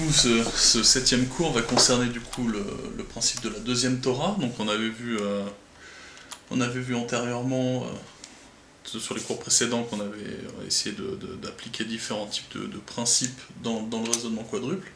coup, ce 7e cours va concerner du coup le principe de la deuxième Torah. Donc on avait vu antérieurement, sur les cours précédents, qu'on avait essayé d'appliquer différents types de principes dans le raisonnement quadruple.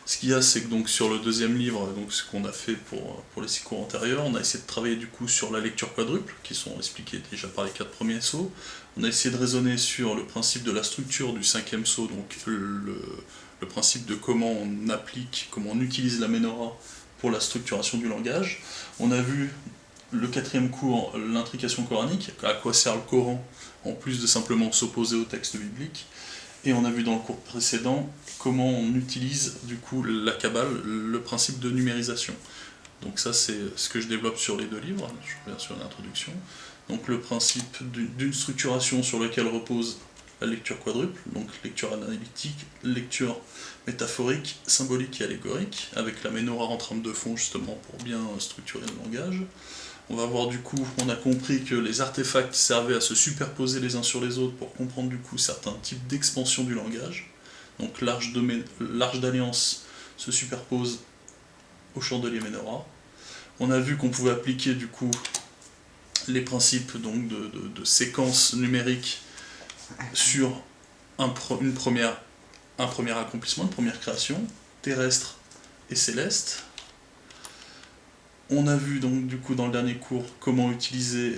Ce qu'il y a, c'est que donc sur le deuxième livre, donc ce qu'on a fait pour les 6 cours antérieurs, on a essayé de travailler du coup sur la lecture quadruple, qui sont expliquées déjà par les 4 premiers sauts. On a essayé de raisonner sur le principe de la structure du 5e saut, donc le principe de comment on applique, comment on utilise la Ménorah pour la structuration du langage. On a vu le 4e cours, l'intrication coranique, à quoi sert le Coran, en plus de simplement s'opposer au texte biblique. Et on a vu dans le cours précédent comment on utilise du coup la Kabbale, le principe de numérisation. Donc ça c'est ce que je développe sur les 2 livres, je reviens sur l'introduction. Donc le principe d'une structuration sur laquelle repose la lecture quadruple, donc lecture analytique, lecture métaphorique, symbolique et allégorique, avec la Ménorah en trame de fond justement pour bien structurer le langage. On va voir du coup, on a compris que les artefacts servaient à se superposer les uns sur les autres pour comprendre du coup certains types d'expansion du langage. Donc l'arche d'alliance se superpose au chandelier Ménorah. On a vu qu'on pouvait appliquer du coup les principes donc de séquence numérique sur un premier accomplissement, une première création, terrestre et céleste. On a vu donc du coup dans le dernier cours comment utiliser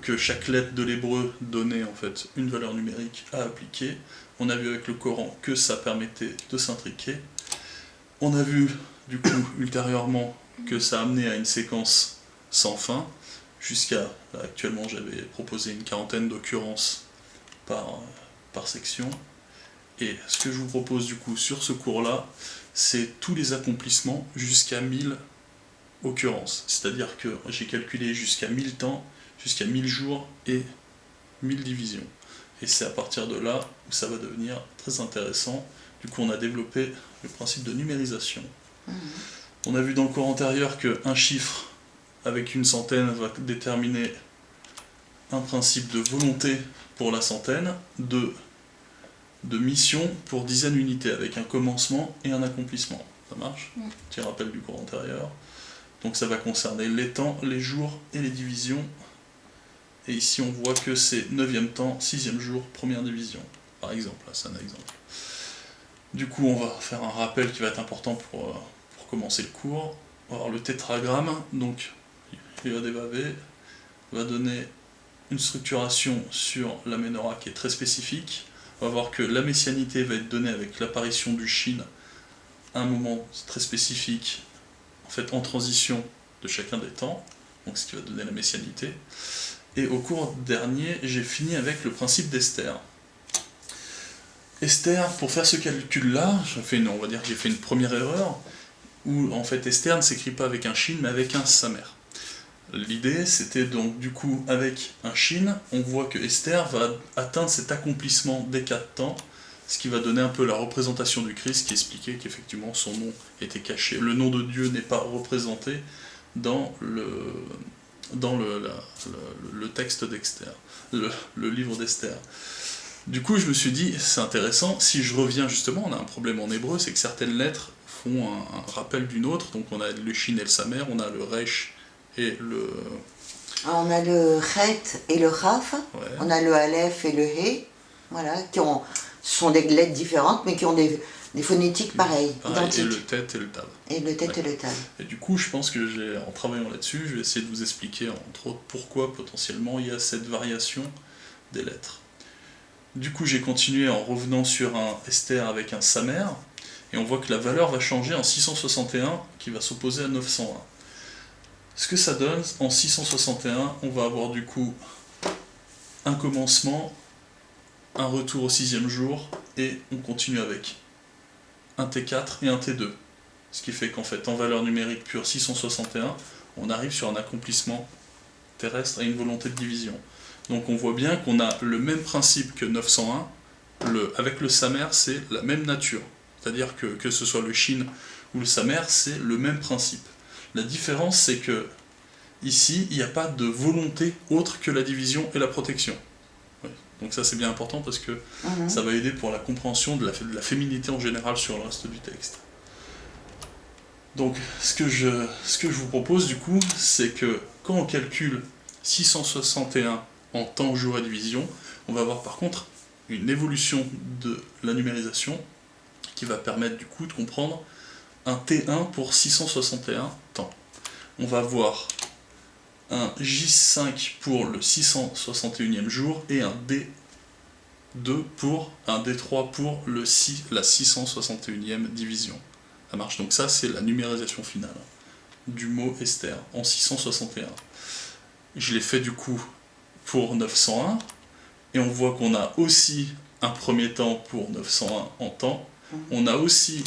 que chaque lettre de l'hébreu donnait en fait une valeur numérique à appliquer. On a vu avec le Coran que ça permettait de s'intriquer. On a vu du coup ultérieurement que ça amenait à une séquence sans fin, jusqu'à actuellement j'avais proposé une 40aine d'occurrences par section. Et ce que je vous propose du coup sur ce cours-là, c'est tous les accomplissements jusqu'à 1000 occurrences. C'est-à-dire que j'ai calculé jusqu'à 1000 temps, jusqu'à 1000 jours et 1000 divisions. Et c'est à partir de là où ça va devenir très intéressant. Du coup, on a développé le principe de numérisation. On a vu dans le cours antérieur qu'un chiffre avec une centaine va déterminer un principe de volonté pour la centaine, de mission pour dizaines d'unités, avec un commencement et un accomplissement. Ça marche ? Petit rappel du cours antérieur. Donc ça va concerner les temps, les jours et les divisions. Et ici on voit que c'est 9e temps, 6e jour, première division. Par exemple, là c'est un exemple. Du coup on va faire un rappel qui va être important pour commencer le cours. On va avoir le tétragramme, donc Yodévavé va donner une structuration sur la Ménorah qui est très spécifique. On va voir que la messianité va être donnée avec l'apparition du Shin à un moment très spécifique, en fait en transition de chacun des temps, donc ce qui va donner la messianité. Et au cours dernier, j'ai fini avec le principe d'Esther. Esther, pour faire ce calcul-là, on va dire que j'ai fait une première erreur, où en fait Esther ne s'écrit pas avec un Shin, mais avec un Samer. L'idée, c'était donc du coup, avec un Shin, on voit que Esther va atteindre cet accomplissement des 4 temps, ce qui va donner un peu la représentation du Christ, qui expliquait qu'effectivement son nom était caché. Le nom de Dieu n'est pas représenté dans le texte d'Esther, le livre d'Esther. Du coup, je me suis dit, c'est intéressant, si je reviens justement, on a un problème en hébreu, c'est que certaines lettres font un rappel d'une autre, donc on a le Shin et le Samer, on a le Resh et le... On a le Chet et le Raf, Ouais. On a le Aleph et le He, voilà, ce sont des lettres différentes, mais qui ont des phonétiques pareilles, identiques. Et le Tet et le Tav. Et le Tet et le Tav. Et du coup, je pense que en travaillant là-dessus, je vais essayer de vous expliquer, entre autres, pourquoi potentiellement il y a cette variation des lettres. Du coup, j'ai continué en revenant sur un Esther avec un Samer, et on voit que la valeur va changer en 661, qui va s'opposer à 901. Ce que ça donne, en 661, on va avoir du coup un commencement, un retour au 6e jour, et on continue avec un T4 et un T2. Ce qui fait qu'en fait, en valeur numérique pure 661, on arrive sur un accomplissement terrestre et une volonté de division. Donc on voit bien qu'on a le même principe que 901, avec le Samer, c'est la même nature. C'est-à-dire que ce soit le Shin ou le Samer, c'est le même principe. La différence, c'est que ici, il n'y a pas de volonté autre que la division et la protection. Oui. Donc ça c'est bien important parce que ça va aider pour la compréhension de la féminité en général sur le reste du texte. Donc ce que je vous propose du coup, c'est que quand on calcule 661 en temps, jour et division, on va avoir par contre une évolution de la numérisation qui va permettre du coup de comprendre un T1 pour 661 temps. On va avoir un J5 pour le 661e jour et un D2 pour un D3 pour la 661e division. Ça marche, donc ça c'est la numérisation finale du mot Esther en 661. Je l'ai fait du coup pour 901 et on voit qu'on a aussi un premier temps pour 901 en temps. On a aussi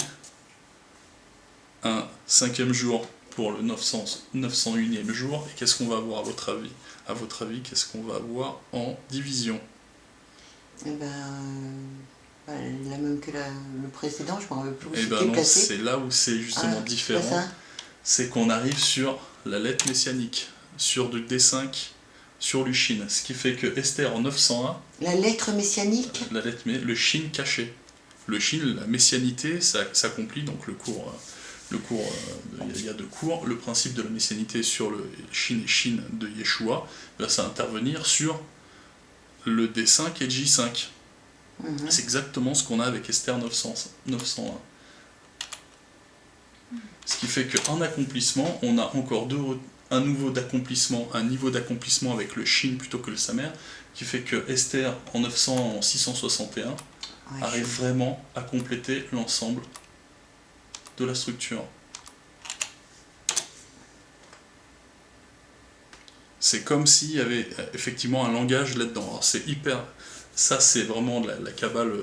un 5e jour pour le 901e jour. Et qu'est-ce qu'on va avoir à votre avis? À votre avis, qu'est-ce qu'on va avoir en division? Eh ben, la même que le précédent, je m'en rappelle plus où Eh ben c'était non, placé. c'est là où c'est justement différent. C'est qu'on arrive sur la lettre messianique, sur du D5, sur le Shin. Ce qui fait que Esther en 901... La lettre messianique? Le Shin caché. Le Shin, la messianité, ça s'accomplit, donc le cours, il y a 2 cours. Le principe de la messianité sur le Shin et Shin de Yeshua, ça va intervenir sur le D5 et le J5. C'est exactement ce qu'on a avec Esther 901. Ce qui fait qu'en accomplissement, on a encore un niveau d'accomplissement avec le Shin plutôt que le Samer, qui fait que Esther en 900 en 661 arrive vraiment à compléter l'ensemble de la structure. C'est comme s'il y avait effectivement un langage là-dedans. Ça c'est vraiment la Kabbale,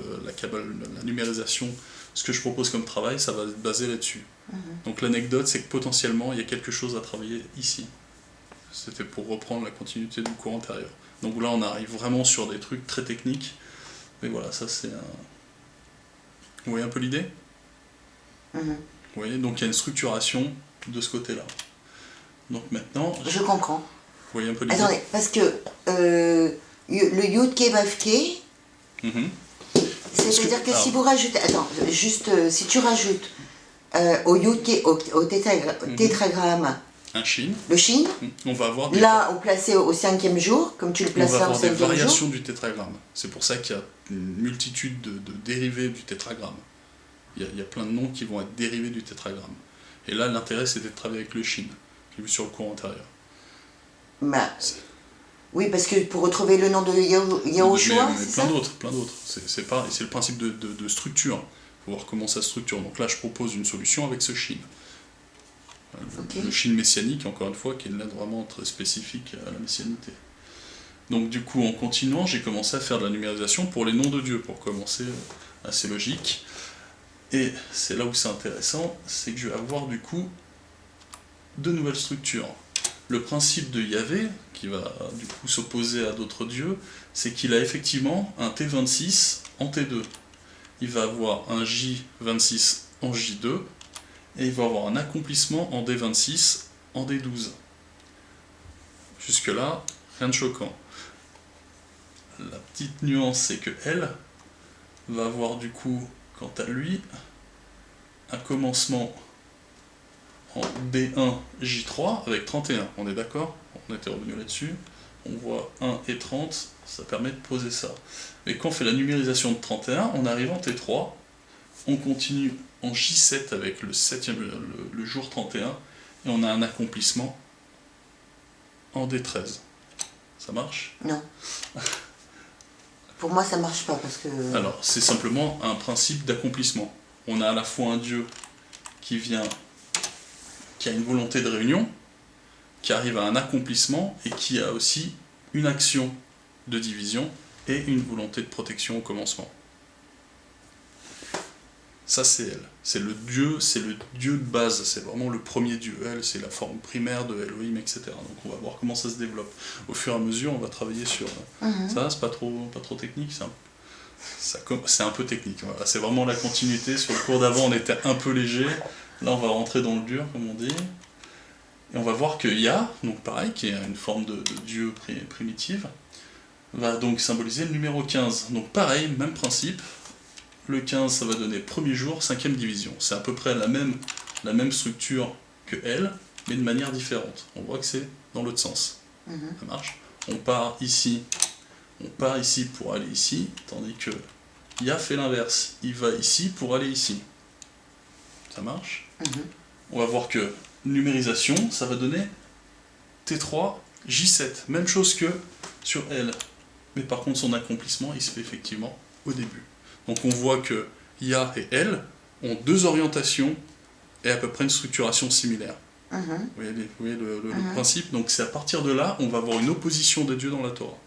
la numérisation. Ce que je propose comme travail, ça va être basé là-dessus. Donc l'anecdote, c'est que potentiellement, il y a quelque chose à travailler ici. C'était pour reprendre la continuité du cours antérieur. Donc là, on arrive vraiment sur des trucs très techniques. Mais voilà, ça c'est un... Vous voyez un peu l'idée? Vous voyez, donc il y a une structuration de ce côté-là. Donc maintenant... Je comprends. Vous voyez un peu l'idée? Attendez, parce que le Yud-Ke Vav-Ke, c'est-à-dire que si vous rajoutez... Attends, juste, si tu rajoutes au Yud-Ke, au tétragramme, un Shin. Le Shin. On va avoir là, on plaçait au 5e jour, comme tu le places là au 5e jour. On va avoir des variations du tétragramme. C'est pour ça qu'il y a une multitude de dérivés du tétragramme. Il y a plein de noms qui vont être dérivés du tétragramme. Et là, l'intérêt, c'était de travailler avec le Shin, j'ai vu sur le cours antérieur. Oui, parce que pour retrouver le nom de Yahushua, c'est ça? Plein d'autres. C'est le principe de structure. Il faut voir comment ça structure. Donc là, je propose une solution avec ce Shin. Le Shin messianique, encore une fois, qui est une lettre vraiment très spécifique à la messianité. Donc du coup, en continuant, j'ai commencé à faire de la numérisation pour les noms de Dieu, pour commencer assez logique. Et c'est là où c'est intéressant, c'est que je vais avoir du coup 2 nouvelles structures. Le principe de Yahvé, qui va du coup s'opposer à d'autres dieux, c'est qu'il a effectivement un T26 en T2. Il va avoir un J26 en J2, et il va avoir un accomplissement en D26 en D12. Jusque-là, rien de choquant. La petite nuance, c'est que elle va avoir du coup, quant à lui, un commencement en D1 J3 avec 31. On est d'accord? On était revenu là-dessus. On voit 1 et 30, ça permet de poser ça. Mais quand on fait la numérisation de 31, on arrive en T3, on continue en J7 avec le jour 31, et on a un accomplissement en D13. Ça marche? Non. Pour moi, ça marche pas parce que... Alors, c'est simplement un principe d'accomplissement. On a à la fois un Dieu qui a une volonté de réunion, qui arrive à un accomplissement, et qui a aussi une action de division et une volonté de protection au commencement. Ça, c'est elle. C'est le Dieu de base, c'est vraiment le premier Dieu. Elle, c'est la forme primaire de Elohim, etc. Donc on va voir comment ça se développe. Au fur et à mesure, on va travailler sur ça. C'est pas trop technique, c'est un peu technique. Voilà. C'est vraiment la continuité. Sur le cours d'avant, on était un peu léger. Là, on va rentrer dans le dur, comme on dit. Et on va voir que Yah, donc pareil, qui est une forme de Dieu primitive, va donc symboliser le numéro 15. Donc pareil, même principe. Le 15, ça va donner premier jour, 5e division. C'est à peu près la même structure que L, mais de manière différente. On voit que c'est dans l'autre sens. Ça marche. On part ici pour aller ici, tandis que Ya fait l'inverse. Il va ici pour aller ici. Ça marche. On va voir que numérisation, ça va donner T3, J7. Même chose que sur L. Mais par contre, son accomplissement, il se fait effectivement au début. Donc on voit que Ya et L ont deux orientations et à peu près une structuration similaire. Vous voyez le principe. Donc c'est à partir de là, on va avoir une opposition des dieux dans la Torah.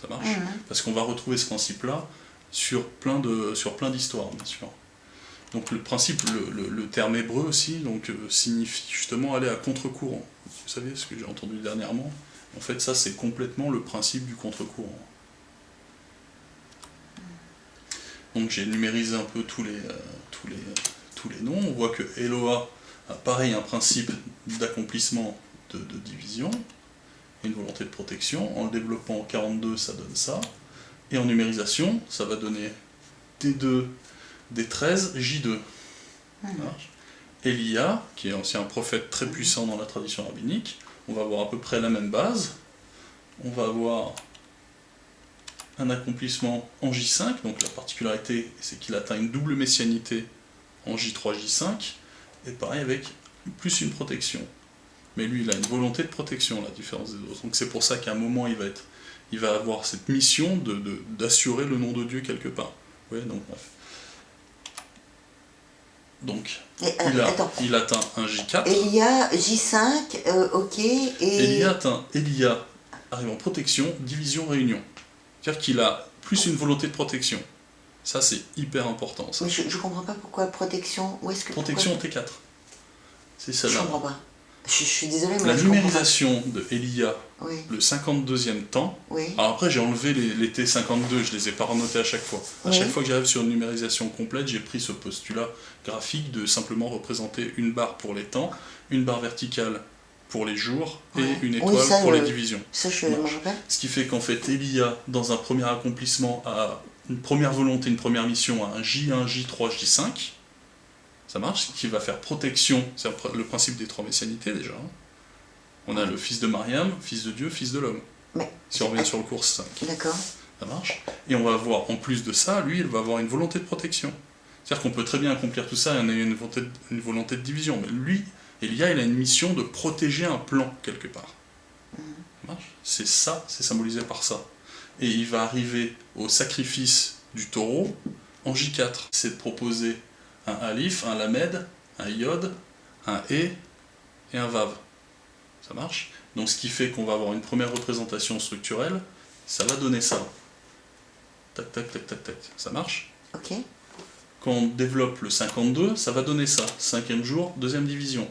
Ça marche. Parce qu'on va retrouver ce principe-là sur plein d'histoires, bien sûr. Donc le principe, le terme hébreu aussi, donc, signifie justement aller à contre-courant. Vous savez ce que j'ai entendu dernièrement? En fait, ça c'est complètement le principe du contre-courant. Donc j'ai numérisé un peu tous les noms. On voit que Eloah a pareil un principe d'accomplissement de division, et une volonté de protection. En le développant en 42, ça donne ça. Et en numérisation, ça va donner T2, D13, J2. Elia, qui est aussi un prophète très puissant dans la tradition rabbinique, on va avoir à peu près la même base. On va avoir un accomplissement en J5, donc la particularité c'est qu'il atteint une double messianité en J3, J5, et pareil avec plus une protection. Mais lui il a une volonté de protection, la différence des autres. Donc c'est pour ça qu'à un moment il va avoir cette mission d'assurer le nom de Dieu quelque part. Ouais, donc bref. Donc il atteint un J4. Elia, J5, ok, et... Elia arrive en protection, division, réunion. C'est-à-dire qu'il a plus une volonté de protection. Ça, c'est hyper important. Ça. Mais je ne comprends pas pourquoi protection. Où est-ce que protection T4. C'est celle-là. Je comprends pas. Je suis désolée, mais la numérisation de Elia, oui. Le 52e temps. Oui. Alors après, j'ai enlevé les T52, je les ai pas renotés à chaque fois. À chaque fois que j'arrive sur une numérisation complète, j'ai pris ce postulat graphique de simplement représenter une barre pour les temps, une barre verticale pour les jours et une étoile pour les divisions. Ça, je me rappelle. Ce qui fait qu'en fait, Elia, dans un premier accomplissement, a une première volonté, une première mission, a un J1, J3, J5. Ça marche, qui va faire protection, c'est le principe des trois messianités déjà. On a le fils de Mariam, fils de Dieu, fils de l'homme. Si on revient sur le cours 5. D'accord. Ça marche. Et on va avoir, en plus de ça, lui, il va avoir une volonté de protection. C'est-à-dire qu'on peut très bien accomplir tout ça et on a une volonté de division. Mais lui, Elia, il a une mission de protéger un plan quelque part. Ça marche. C'est ça, c'est symbolisé par ça. Et il va arriver au sacrifice du taureau en J4. C'est de proposer un alif, un lamed, un yod, un e et un vav. Ça marche? Donc ce qui fait qu'on va avoir une première représentation structurelle, ça va donner ça. Tac, tac, tac, tac, tac. Ça marche? Ok. Quand on développe le 52, ça va donner ça. 5e jour, 2e division.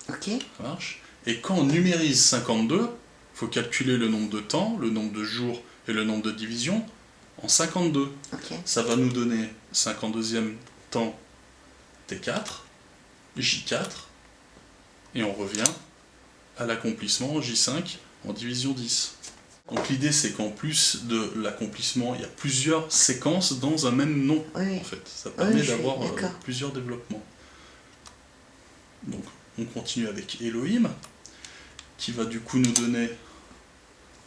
Ok. Ça marche? Et quand on numérise 52, il faut calculer le nombre de temps, le nombre de jours et le nombre de divisions en 52. Okay. Ça va nous donner 52e temps T4, J4, et on revient à l'accomplissement J5 en division 10. Donc l'idée c'est qu'en plus de l'accomplissement, il y a plusieurs séquences dans un même nom. Oui. En fait. Ça permet d'avoir plusieurs développements. Donc on continue avec Elohim, qui va du coup nous donner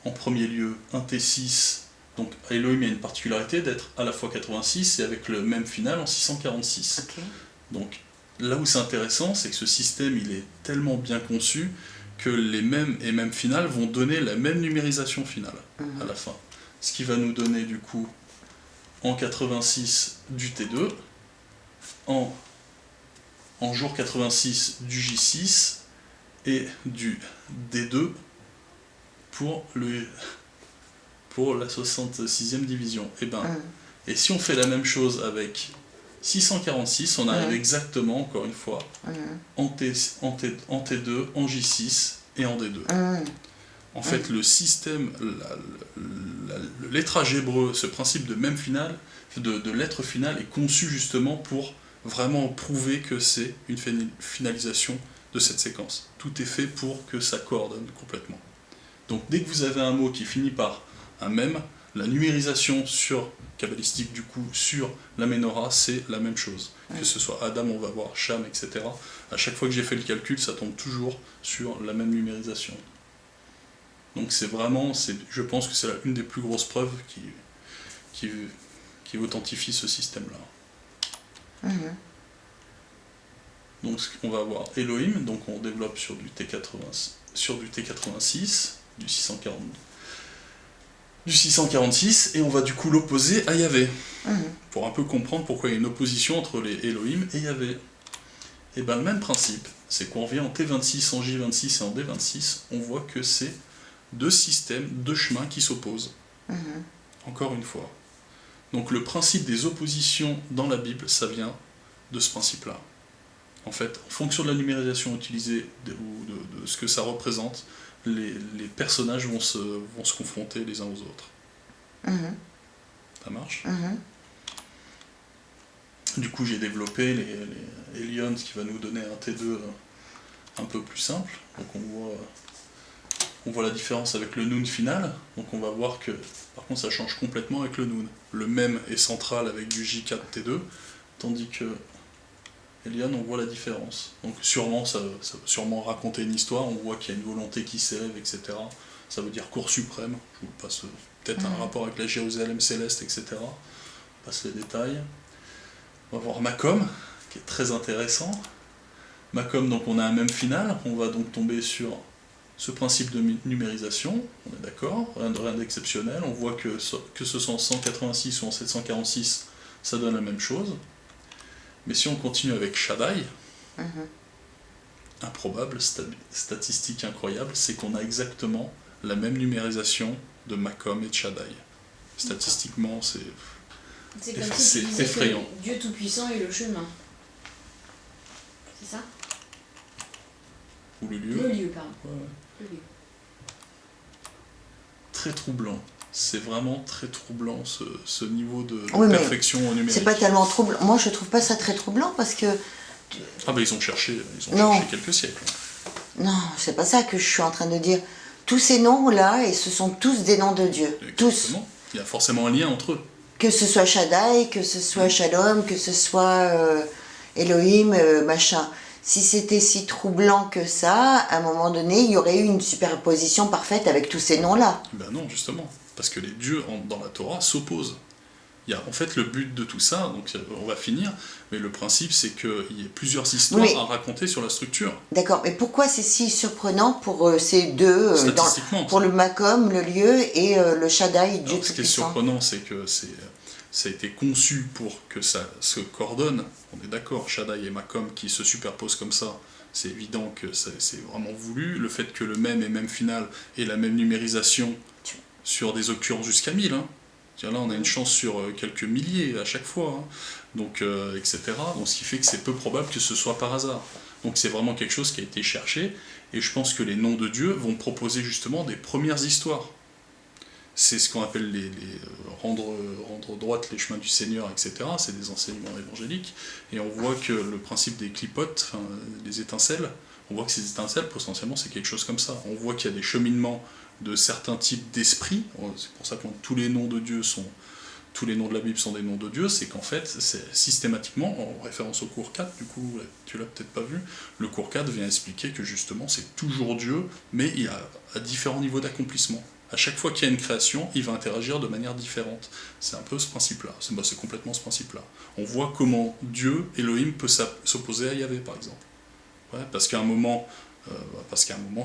en premier lieu un T6. Donc Elohim a une particularité d'être à la fois 86 et avec le même final en 646. Okay. Donc là où c'est intéressant, c'est que ce système il est tellement bien conçu que les mêmes et mêmes finales vont donner la même numérisation finale à la fin. Ce qui va nous donner du coup en 86 du T2, en jour 86 du J6 et du D2 pour la 66e division. Et si on fait la même chose avec 646, on arrive exactement, encore une fois, en T2, en J6 et en D2. En fait, le système, le lettrage hébreu, ce principe de même finale, de lettre finale, est conçu justement pour vraiment prouver que c'est une finalisation de cette séquence. Tout est fait pour que ça coordonne complètement. Donc dès que vous avez un mot qui finit par un mème, la numérisation sur kabbalistique du coup sur la menorah, c'est la même chose. Que ce soit Adam, on va voir Cham, etc. À chaque fois que j'ai fait le calcul, ça tombe toujours sur la même numérisation. Donc c'est vraiment, je pense que c'est une des plus grosses preuves qui authentifie ce système-là. Donc on va avoir Elohim, donc on développe sur du T86, du 646, et on va du coup l'opposer à Yahvé, pour un peu comprendre pourquoi il y a une opposition entre les Elohim et Yahvé. Et bien le même principe, c'est qu'on revient en T26, en J26 et en D26, on voit que c'est deux systèmes, deux chemins qui s'opposent. Encore une fois. Donc le principe des oppositions dans la Bible, ça vient de ce principe-là. En fait, en fonction de la numérisation utilisée ou de ce que ça représente, les personnages vont se confronter les uns aux autres. Ça marche. Du coup, j'ai développé les Elions, qui va nous donner un T2 un peu plus simple. Donc on voit la différence avec le Nun final. Donc on va voir que, par contre, ça change complètement avec le Nun. Le même est central avec du J4 T2, tandis que Elion, on voit la différence. Donc sûrement, ça va sûrement raconter une histoire, on voit qu'il y a une volonté qui s'élève, etc. Ça veut dire cour suprême, je vous passe peut-être un rapport avec la Jérusalem céleste, etc. Je passe les détails. On va voir Macom, qui est très intéressant. Macom, donc on a un même final, on va donc tomber sur ce principe de numérisation, on est d'accord, rien d'exceptionnel, on voit que ce soit en 186 ou en 746, ça donne la même chose. Mais si on continue avec Shaddai, improbable, statistique incroyable, c'est qu'on a exactement la même numérisation de Macom et de Shaddai. Statistiquement, c'est comme si tu disais effrayant. Que Dieu Tout-Puissant est le chemin. C'est ça? Ou le lieu. Le lieu, pardon. Ouais. Le lieu. Très troublant. C'est vraiment très troublant ce niveau de Oui, perfection numérique. C'est pas tellement troublant. Moi, je trouve pas ça très troublant parce que. Ah ben ils ont cherché quelques siècles. Non, c'est pas ça que je suis en train de dire. Tous ces noms-là, et ce sont tous des noms de Dieu. Exactement. Tous. Il y a forcément un lien entre eux. Que ce soit Shaddai, que ce soit Shalom, que ce soit Elohim, machin. Si c'était si troublant que ça, à un moment donné, il y aurait eu une superposition parfaite avec tous ces noms-là. Ben non, justement. Parce que les dieux dans la Torah s'opposent. Il y a en fait le but de tout ça, donc on va finir, mais le principe c'est qu'il y ait plusieurs histoires à raconter sur la structure. D'accord, mais pourquoi c'est si surprenant pour ces deux, pour le Macom, le lieu, et le Shaddai, Dieu Tout-Puissant? Ce qui est surprenant, c'est que ça a été conçu pour que ça se coordonne. On est d'accord, Shaddai et Macom qui se superposent comme ça, c'est évident que c'est vraiment voulu. Le fait que le même et même final ait la même numérisation sur des occurrences jusqu'à 1000, hein. Là, on a une chance sur quelques milliers à chaque fois, hein. Donc, etc. Donc, ce qui fait que c'est peu probable que ce soit par hasard. Donc, c'est vraiment quelque chose qui a été cherché, et je pense que les noms de Dieu vont proposer justement des premières histoires. C'est ce qu'on appelle rendre droite les chemins du Seigneur, etc. C'est des enseignements évangéliques, et on voit que le principe des clipotes, enfin, des étincelles, on voit que ces étincelles, potentiellement, c'est quelque chose comme ça. On voit qu'il y a des cheminements de certains types d'esprits, c'est pour ça que tous les noms de Dieu tous les noms de la Bible sont des noms de Dieu, c'est qu'en fait, c'est systématiquement, en référence au cours 4, du coup, tu l'as peut-être pas vu, le cours 4 vient expliquer que justement, c'est toujours Dieu, mais il y a à différents niveaux d'accomplissement. À chaque fois qu'il y a une création, il va interagir de manière différente. C'est un peu ce principe-là, c'est complètement ce principe-là. On voit comment Dieu, Elohim, peut s'opposer à Yahvé, par exemple. Ouais, parce qu'à un moment,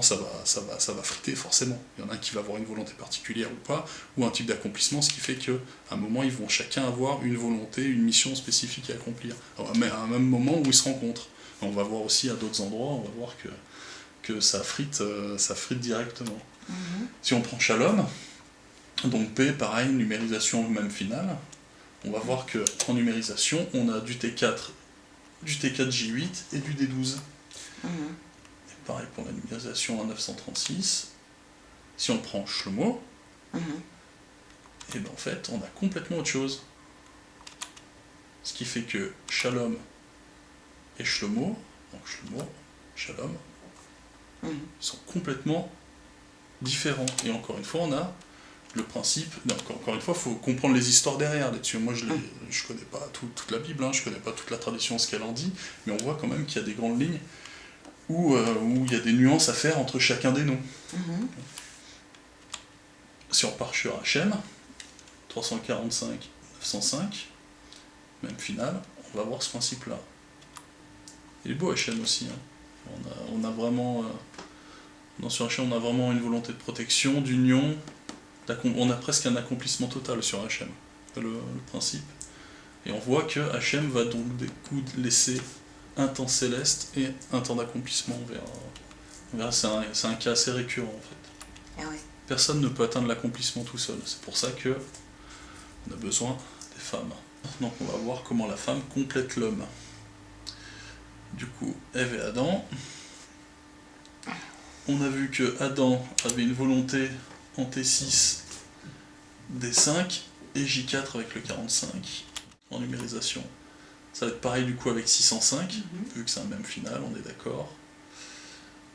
ça va friter forcément. Il y en a un qui va avoir une volonté particulière ou pas, ou un type d'accomplissement, ce qui fait qu'à un moment, ils vont chacun avoir une volonté, une mission spécifique à accomplir. Mais à un même moment où ils se rencontrent. On va voir aussi à d'autres endroits, on va voir que ça frite directement. Si on prend Shalom, donc P, pareil, numérisation même finale, on va voir qu'en numérisation, on a du T4, du T4J8 et du D12. Et pareil pour la numérisation en 936. Si on prend Shlomo, et ben en fait, on a complètement autre chose. Ce qui fait que Shalom et Shlomo, donc Shlomo, Shalom, sont complètement différents. Et encore une fois, on a le principe, donc, encore une fois, il faut comprendre les histoires derrière là-dessus. Moi, je connais pas toute la Bible, hein, je connais pas toute la tradition, ce qu'elle en dit, mais on voit quand même qu'il y a des grandes lignes où il y a des nuances à faire entre chacun des noms. Si on part sur Hachem, 345, 905, même finale, on va voir ce principe-là. Il est beau Hachem aussi. Hein. On a vraiment... sur Hachem, on a vraiment une volonté de protection, d'union. On a presque un accomplissement total sur Hachem, le principe. Et on voit que Hachem va donc des coups laisser un temps céleste et un temps d'accomplissement c'est un cas assez récurrent en fait. Ah ouais. Personne ne peut atteindre l'accomplissement tout seul. C'est pour ça que on a besoin des femmes. Donc on va voir comment la femme complète l'homme. Du coup, Ève et Adam. On a vu que Adam avait une volonté en T6, D5 et J4 avec le 45 en numérisation. Ça va être pareil du coup avec 605, vu que c'est un même final, on est d'accord.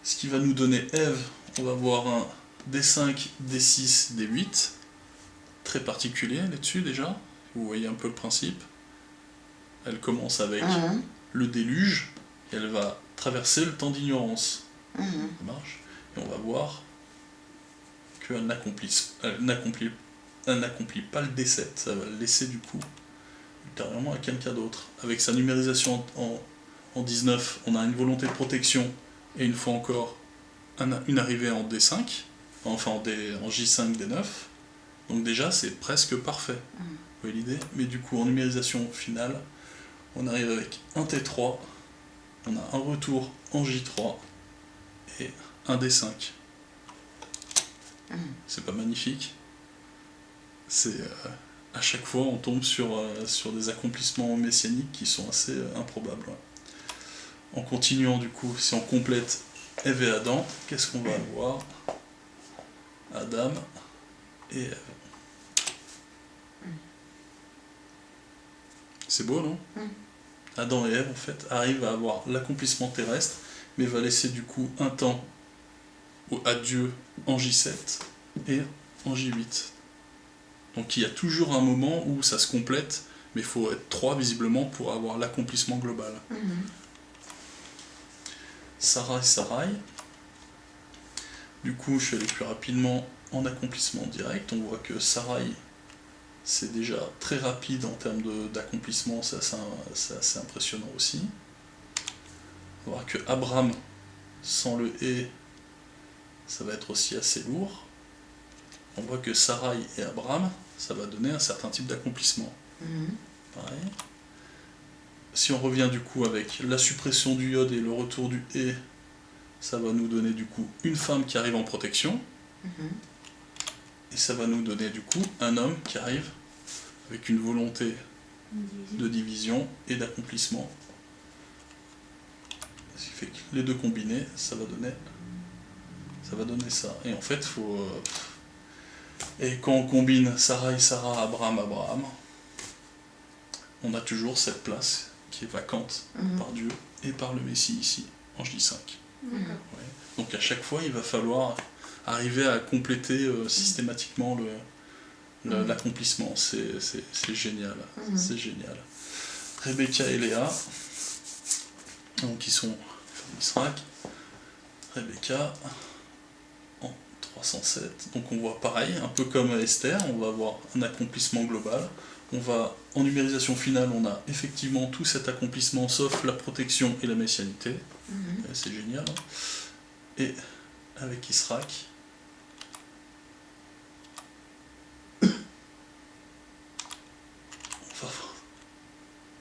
Ce qui va nous donner Ève, on va voir un D5, D6, D8, très particulier là-dessus déjà, vous voyez un peu le principe. Elle commence avec le déluge, et elle va traverser le temps d'ignorance. Ça marche. Et on va voir qu'elle n'accomplit pas le D7, ça va le laisser du coup ultérieurement à quelqu'un d'autre. Avec sa numérisation en 19, on a une volonté de protection, et une fois encore, une arrivée en D5, enfin en J5, D9, donc déjà c'est presque parfait. Vous voyez l'idée? Mais du coup en numérisation finale, on arrive avec un T3, on a un retour en J3, et un D5. C'est pas magnifique? C'est à chaque fois on tombe sur des accomplissements messianiques qui sont assez improbables. En continuant du coup, si on complète Ève et Adam, qu'est-ce qu'on va avoir? Adam et Ève. C'est beau, non? Adam et Ève en fait arrivent à avoir l'accomplissement terrestre, mais va laisser du coup un temps à Dieu en J7 et en J8. Donc il y a toujours un moment où ça se complète, mais il faut être 3 visiblement pour avoir l'accomplissement global. Sarai. Du coup, je vais aller plus rapidement en accomplissement direct. On voit que Sarai, c'est déjà très rapide en termes d'accomplissement, c'est assez impressionnant aussi. On voit que Abraham, sans le et, ça va être aussi assez lourd. On voit que Sarai et Abraham, ça va donner un certain type d'accomplissement. Pareil. Si on revient du coup avec la suppression du iode et le retour du et, ça va nous donner du coup une femme qui arrive en protection. Et ça va nous donner du coup un homme qui arrive avec une volonté de division et d'accomplissement. Ce qui fait que les deux combinés, ça va donner ça. Et en fait, et quand on combine Sarai, Sarah, Abraham, on a toujours cette place qui est vacante par Dieu et par le Messie ici, en J5. Ouais. Donc à chaque fois, il va falloir arriver à compléter systématiquement l'accomplissement. C'est génial. C'est génial. Rebecca et Léa, donc ils sont Israq. Rebecca en 307. Donc on voit pareil, un peu comme Esther, on va avoir un accomplissement global. En numérisation finale, on a effectivement tout cet accomplissement, sauf la protection et la messianité. C'est génial. Hein. Et avec Israq,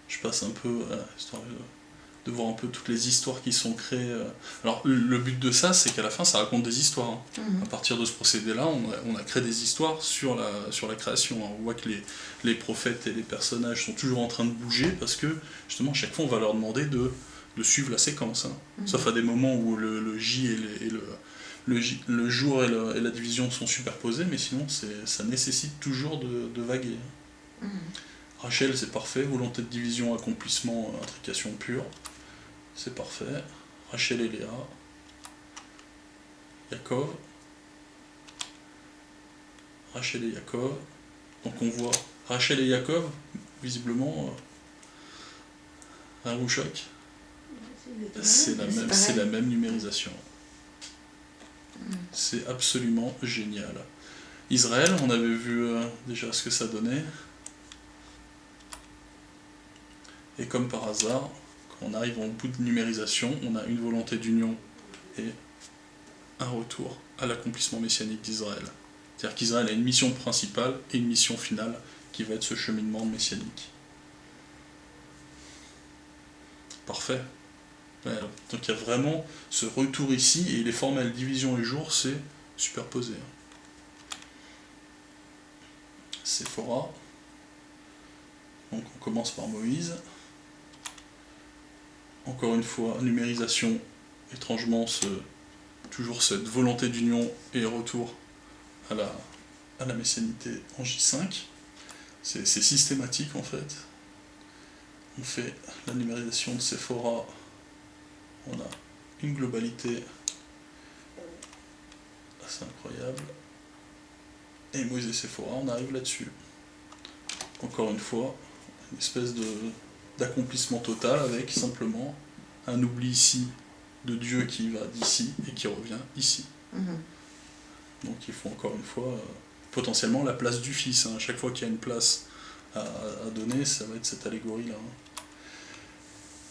je passe un peu, histoire de voir un peu toutes les histoires qui sont créées. Alors le but de ça, c'est qu'à la fin, ça raconte des histoires. Hein. À partir de ce procédé-là, on a créé des histoires sur la création. Hein. On voit que les prophètes et les personnages sont toujours en train de bouger, parce que justement, à chaque fois, on va leur demander de suivre la séquence. Hein. Sauf à des moments où le J et le jour et la division sont superposés, mais sinon, ça nécessite toujours de vaguer. Rachel, c'est parfait, volonté de division, accomplissement, intrication pure, c'est parfait. Rachel et Léa. Yaakov. Rachel et Yaakov. Donc on voit Rachel et Yaakov, visiblement, un rouchoc. C'est la même numérisation. C'est absolument génial. Israël, on avait vu déjà ce que ça donnait. Et comme par hasard, quand on arrive au bout de numérisation, on a une volonté d'union et un retour à l'accomplissement messianique d'Israël. C'est-à-dire qu'Israël a une mission principale et une mission finale qui va être ce cheminement messianique. Parfait. Ouais, donc il y a vraiment ce retour ici, et les formelles division et jour, c'est superposé. Séphora. Donc on commence par Moïse. Encore une fois, numérisation, étrangement, toujours cette volonté d'union et retour à la messianité en J5. C'est systématique en fait. On fait la numérisation de Séphora, on a une globalité assez incroyable. Et Moïse et Séphora, on arrive là-dessus. Encore une fois, une espèce d'accomplissement total avec simplement un oubli ici de Dieu qui va d'ici et qui revient ici. Donc il faut encore une fois potentiellement la place du Fils. À chaque fois qu'il y a une place à donner, ça va être cette allégorie-là.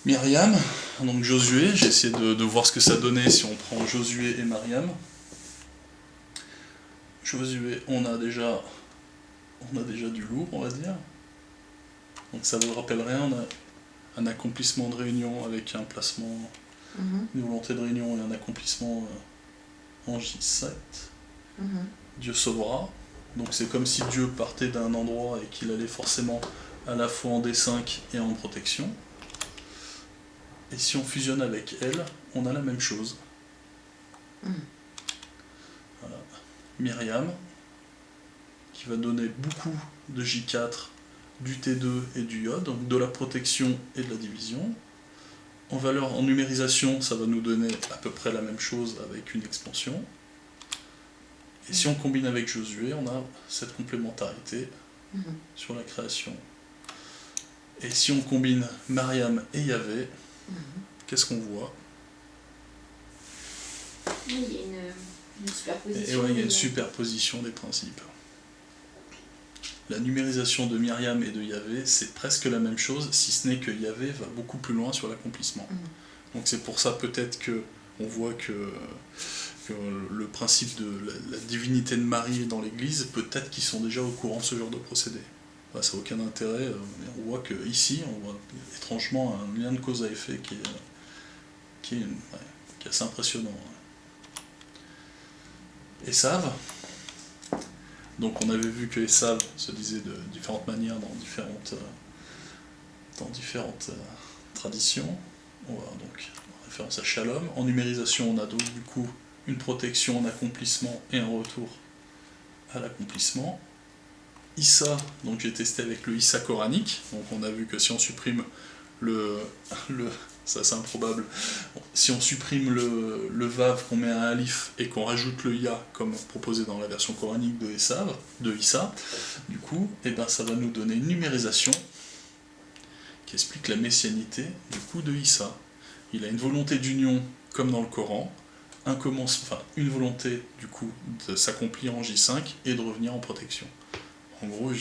Myriam, donc Josué, j'ai essayé de voir ce que ça donnait si on prend Josué et Myriam. Josué, on a déjà du lourd, on va dire. Donc ça vous rappellerait, on a un accomplissement de réunion avec un placement, une volonté de réunion et un accomplissement en J7. Dieu sauvera. Donc c'est comme si Dieu partait d'un endroit et qu'il allait forcément à la fois en D5 et en protection. Et si on fusionne avec elle, on a la même chose. Voilà. Myriam, qui va donner beaucoup de J4, du T2 et du iode, donc de la protection et de la division. En valeur, en numérisation, ça va nous donner à peu près la même chose avec une expansion. Et si on combine avec Josué, on a cette complémentarité sur la création. Et si on combine Myriam et Yahvé, qu'est-ce qu'on voit? Oui, il y a une superposition. Et ouais, il y a une superposition des principes. La numérisation de Myriam et de Yahvé, c'est presque la même chose, si ce n'est que Yahvé va beaucoup plus loin sur l'accomplissement. Donc c'est pour ça peut-être que on voit que le principe de la divinité de Marie dans l'Église, peut-être qu'ils sont déjà au courant de ce genre de procédé. Enfin, ça n'a aucun intérêt, mais on voit qu'ici, on voit étrangement un lien de cause à effet qui est assez impressionnant. Esav, donc on avait vu que Esav se disait de différentes manières dans différentes traditions. On va donc en référence à Shalom. En numérisation, on a donc du coup une protection en accomplissement et un retour à l'accomplissement. Issa, donc j'ai testé avec le Issa coranique, donc on a vu que si on supprime ça c'est improbable, si on supprime le Vav, qu'on met un Alif et qu'on rajoute le Ya comme proposé dans la version coranique de Issa, du coup, et ben ça va nous donner une numérisation qui explique la messianité du coup de Issa. Il a une volonté d'union comme dans le Coran, une volonté du coup de s'accomplir en J5 et de revenir en protection. En gros,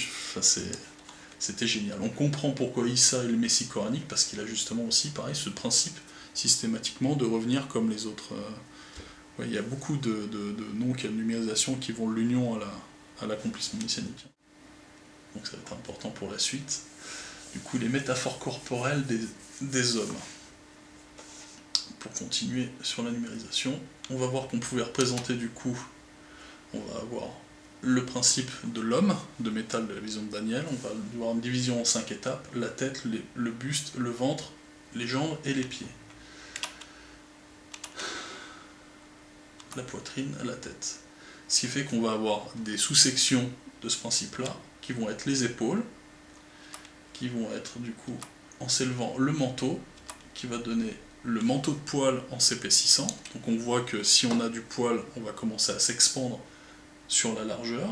c'était génial. On comprend pourquoi Issa est le Messie coranique, parce qu'il a justement aussi, pareil, ce principe systématiquement de revenir comme les autres. Il y a beaucoup de noms qui a de numérisation qui vont de l'union à l'accomplissement messianique. Donc ça va être important pour la suite. Du coup, les métaphores corporelles des hommes. Pour continuer sur la numérisation, on va voir qu'on pouvait représenter du coup, on va avoir le principe de l'homme, de métal de la vision de Daniel. On va avoir une division en 5 étapes: la tête, le buste, le ventre, les jambes et les pieds. La poitrine, la tête. Ce qui fait qu'on va avoir des sous-sections de ce principe-là, qui vont être les épaules, qui vont être du coup, en s'élevant, le manteau, qui va donner le manteau de poil en CP600. Donc on voit que si on a du poil, on va commencer à s'expandre sur la largeur.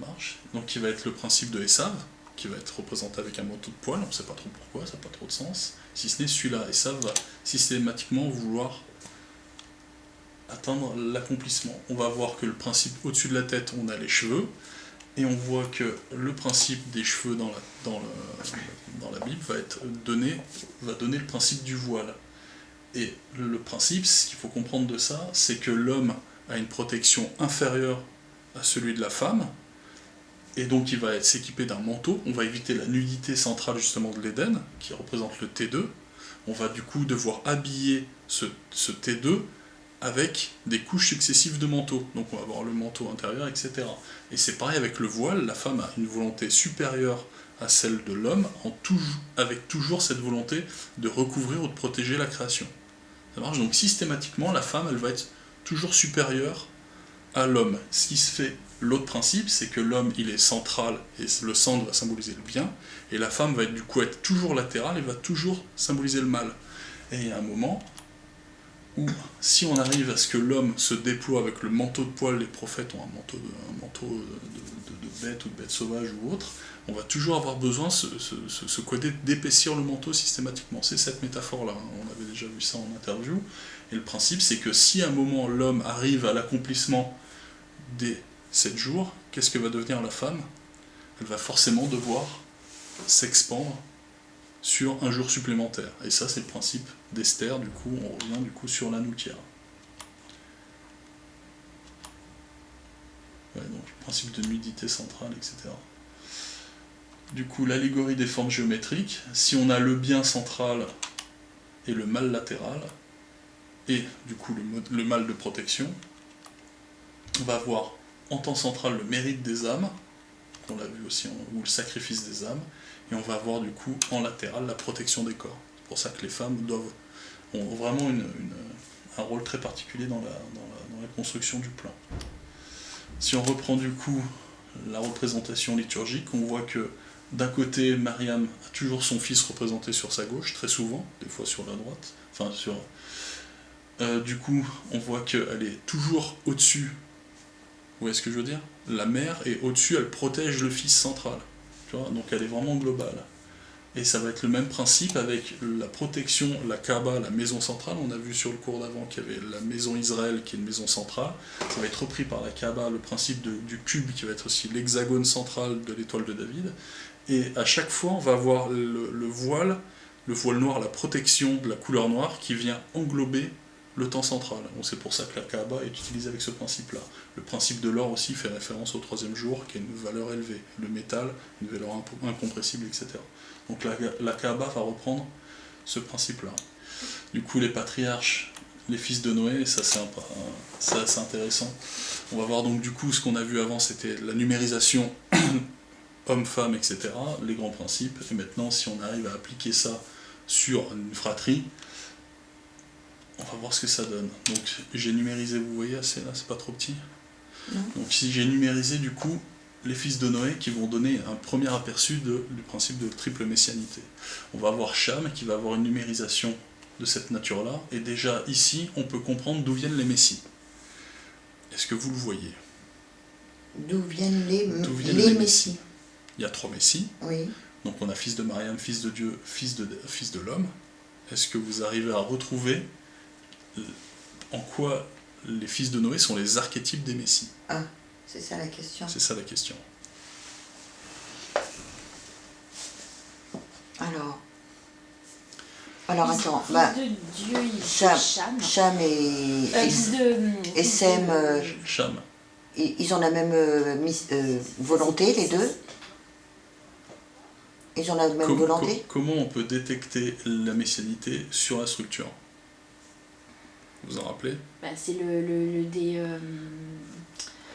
Ça marche. Donc qui va être le principe de Esav, qui va être représenté avec un manteau de poil, on ne sait pas trop pourquoi, ça n'a pas trop de sens. Si ce n'est celui-là, Esav va systématiquement vouloir atteindre l'accomplissement. On va voir que le principe au-dessus de la tête, on a les cheveux, et on voit que le principe des cheveux dans la Bible va donner le principe du voile. Et le principe, ce qu'il faut comprendre de ça, c'est que l'homme a une protection inférieure à celui de la femme, et donc il va s'équiper d'un manteau. On va éviter la nudité centrale justement de l'Éden, qui représente le T2. On va du coup devoir habiller ce T2 avec des couches successives de manteaux. Donc on va avoir le manteau intérieur, etc. Et c'est pareil avec le voile, la femme a une volonté supérieure à celle de l'homme, avec toujours cette volonté de recouvrir ou de protéger la création. Ça marche. Donc systématiquement, la femme, elle va être toujours supérieure à l'homme. Ce qui se fait, l'autre principe, c'est que l'homme, il est central, et le centre va symboliser le bien, et la femme va être, du coup être toujours latérale, et va toujours symboliser le mal. Et il y a un moment où, si on arrive à ce que l'homme se déploie avec le manteau de poil, les prophètes ont un manteau de bête ou de bête sauvage ou autre, on va toujours avoir besoin ce côté d'épaissir le manteau systématiquement. C'est cette métaphore-là, hein. On avait déjà vu ça en interview. Et le principe, c'est que si à un moment l'homme arrive à l'accomplissement des 7 jours, qu'est-ce que va devenir la femme? Elle va forcément devoir s'expandre sur un jour supplémentaire. Et ça, c'est le principe d'Esther, du coup, on revient du coup sur l'Anoukia. Ouais, donc le principe de nudité centrale, etc. Du coup, l'allégorie des formes géométriques, si on a le bien central et le mal latéral, et du coup le mal de protection, on va avoir en temps central le mérite des âmes, qu'on l'a vu aussi, ou le sacrifice des âmes, et on va avoir du coup en latéral la protection des corps. C'est pour ça que les femmes ont vraiment un rôle très particulier dans la construction du plan. Si on reprend du coup la représentation liturgique, on voit que d'un côté, Mariam a toujours son fils représenté sur sa gauche, très souvent, des fois sur la droite. Enfin, du coup, on voit qu'elle est toujours au-dessus. Vous voyez ce que je veux dire? La mère est au-dessus, elle protège le fils central. Tu vois, donc elle est vraiment globale. Et ça va être le même principe avec la protection, la Kaaba, la maison centrale. On a vu sur le cours d'avant qu'il y avait la maison Israël qui est une maison centrale. Ça va être repris par la Kaaba, le principe du cube qui va être aussi l'hexagone central de l'étoile de David. Et à chaque fois, on va avoir le voile noir, la protection de la couleur noire qui vient englober le temps central. Donc c'est pour ça que la Kaaba est utilisée avec ce principe-là. Le principe de l'or aussi fait référence au 3e jour, qui a une valeur élevée. Le métal, une valeur incompressible, etc. Donc la Kaaba va reprendre ce principe-là. Du coup, les patriarches, les fils de Noé, et ça c'est assez intéressant. On va voir donc du coup, ce qu'on a vu avant, c'était la numérisation homme, femme, etc., les grands principes. Et maintenant, si on arrive à appliquer ça sur une fratrie, on va voir ce que ça donne. Donc j'ai numérisé, vous voyez, c'est là, c'est pas trop petit. Non. Donc si j'ai numérisé du coup les fils de Noé qui vont donner un premier aperçu du principe de triple messianité. On va avoir Cham qui va avoir une numérisation de cette nature-là, et déjà ici on peut comprendre d'où viennent les messies. Est-ce que vous le voyez? D'où viennent les messies? Il y a 3 messies. Oui. Donc on a fils de Mariam, fils de Dieu, fils de l'homme. Est-ce que vous arrivez à retrouver en quoi les fils de Noé sont les archétypes des messies? Ah, c'est ça la question. C'est ça la question. Alors attends, Fils de Dieu, il Cham. Cham et Sem, Cham. ils ont la même volonté, les deux? Ils ont la même volonté? Comment on peut détecter la messianité sur la structure? Vous en rappelez? C'est le D.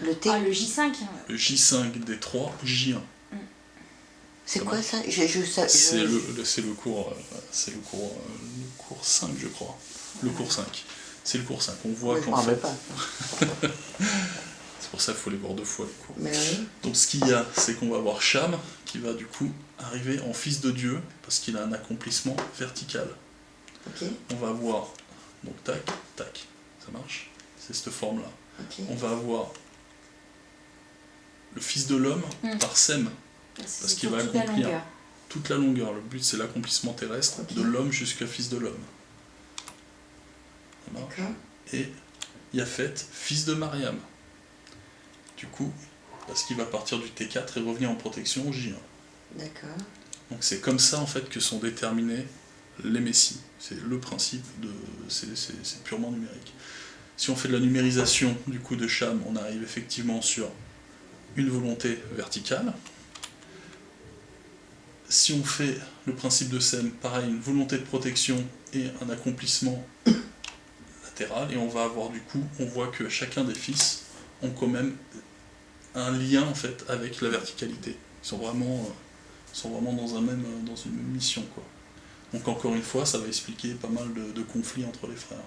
Le T? Le J5. Le J5, D3, J1. C'est quoi ça? C'est le cours 5, je crois. Le cours 5. C'est le cours 5. On voit qu'en fait... pas. C'est pour ça qu'il faut les voir 2 fois, les cours. Mais oui. Donc ce qu'il y a, c'est qu'on va avoir Cham, qui va du coup arriver en fils de Dieu, parce qu'il a un accomplissement vertical. Ok. On va avoir, donc tac, tac, ça marche? C'est cette forme-là. Okay. On va avoir le fils de l'homme par Sem, C'est parce qu'il sur va toute la accomplir longueur. toute la longueur. Le but, c'est l'accomplissement terrestre Ok. de l'homme jusqu'à fils de l'homme. Voilà. D'accord. Et Yaphet, fils de Mariam. Du coup, parce qu'il va partir du T4 et revenir en protection au J1. D'accord. Donc c'est comme ça en fait que sont déterminés les messies. C'est le principe de. C'est purement numérique. Si on fait de la numérisation du coup de Cham, on arrive effectivement sur une volonté verticale. Si on fait le principe de Sem, pareil, une volonté de protection et un accomplissement latéral, et on va avoir du coup, on voit que chacun des fils ont quand même un lien en fait avec la verticalité. Ils sont vraiment dans une même mission quoi. Donc encore une fois, ça va expliquer pas mal de conflits entre les frères.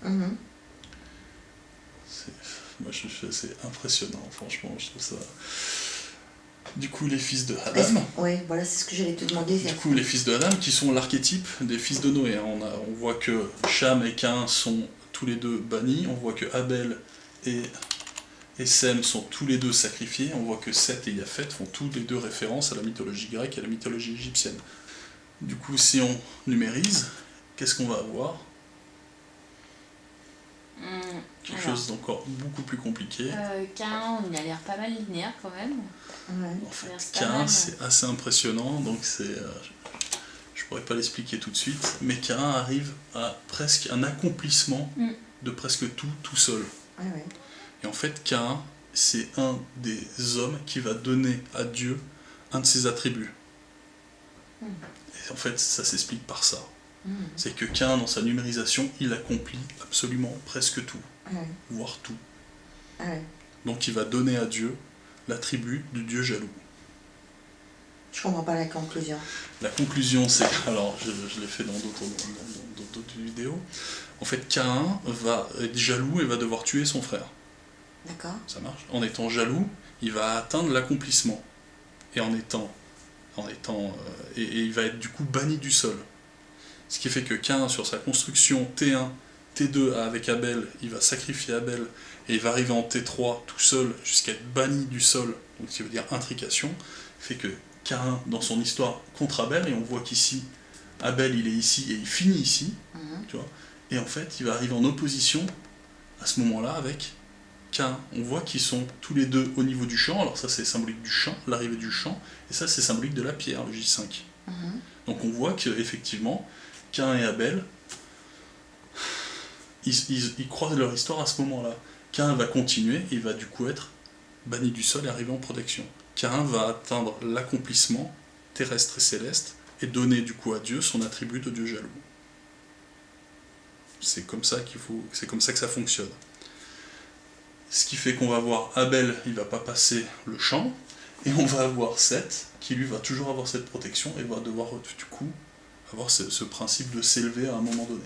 Mhm. C'est impressionnant, franchement, je trouve ça. Du coup, les fils de Adam. Oui, voilà, c'est ce que j'allais te demander. Du coup, les fils de Adam, qui sont l'archétype des fils de Noé. On voit que Cham et Caïn sont tous les deux bannis. On voit que Abel et Sem sont tous les deux sacrifiés. On voit que Seth et Yaphet font tous les deux référence à la mythologie grecque et à la mythologie égyptienne. Du coup, si on numérise, qu'est-ce qu'on va avoir ? Quelque chose d'encore beaucoup plus compliqué. Caïn, il a l'air pas mal linéaire quand même. Ouais. En fait, Ça a l'air pas Caïn, mal. c'est assez impressionnant, donc je pourrais pas l'expliquer tout de suite, mais Caïn arrive à presque un accomplissement de presque tout seul. Ouais, ouais. Et en fait, Caïn, c'est un des hommes qui va donner à Dieu un de ses attributs. Et en fait, ça s'explique par ça. C'est que Caïn, dans sa numérisation, il accomplit absolument presque tout, Ouais. voire tout. Ouais. Donc il va donner à Dieu l'attribut du Dieu jaloux. Je comprends pas la conclusion. La conclusion, c'est que, alors je l'ai fait dans d'autres vidéos, en fait Caïn va être jaloux et va devoir tuer son frère. D'accord. Ça marche. En étant jaloux, il va atteindre l'accomplissement. Et et il va être du coup banni du sol. Ce qui fait que Caïn, sur sa construction T1, T2 avec Abel, il va sacrifier Abel et il va arriver en T3 tout seul jusqu'à être banni du sol, donc ce qui veut dire intrication, fait que Caïn, dans son histoire contre Abel, et on voit qu'ici, Abel il est ici et il finit ici, tu vois, et en fait il va arriver en opposition à ce moment-là avec Caïn. On voit qu'ils sont tous les deux au niveau du champ, alors ça c'est symbolique du champ, l'arrivée du champ, et ça c'est symbolique de la pierre, le J5. Donc on voit qu'effectivement, Caïn et Abel, ils croisent leur histoire à ce moment-là. Caïn va continuer, et il va du coup être banni du sol et arriver en protection. Caïn va atteindre l'accomplissement terrestre et céleste, et donner du coup à Dieu son attribut de Dieu jaloux. C'est comme ça que ça fonctionne. Ce qui fait qu'on va voir Abel, il va pas passer le champ, et on va avoir Seth, qui lui va toujours avoir cette protection, et va devoir du coup avoir ce principe de s'élever à un moment donné.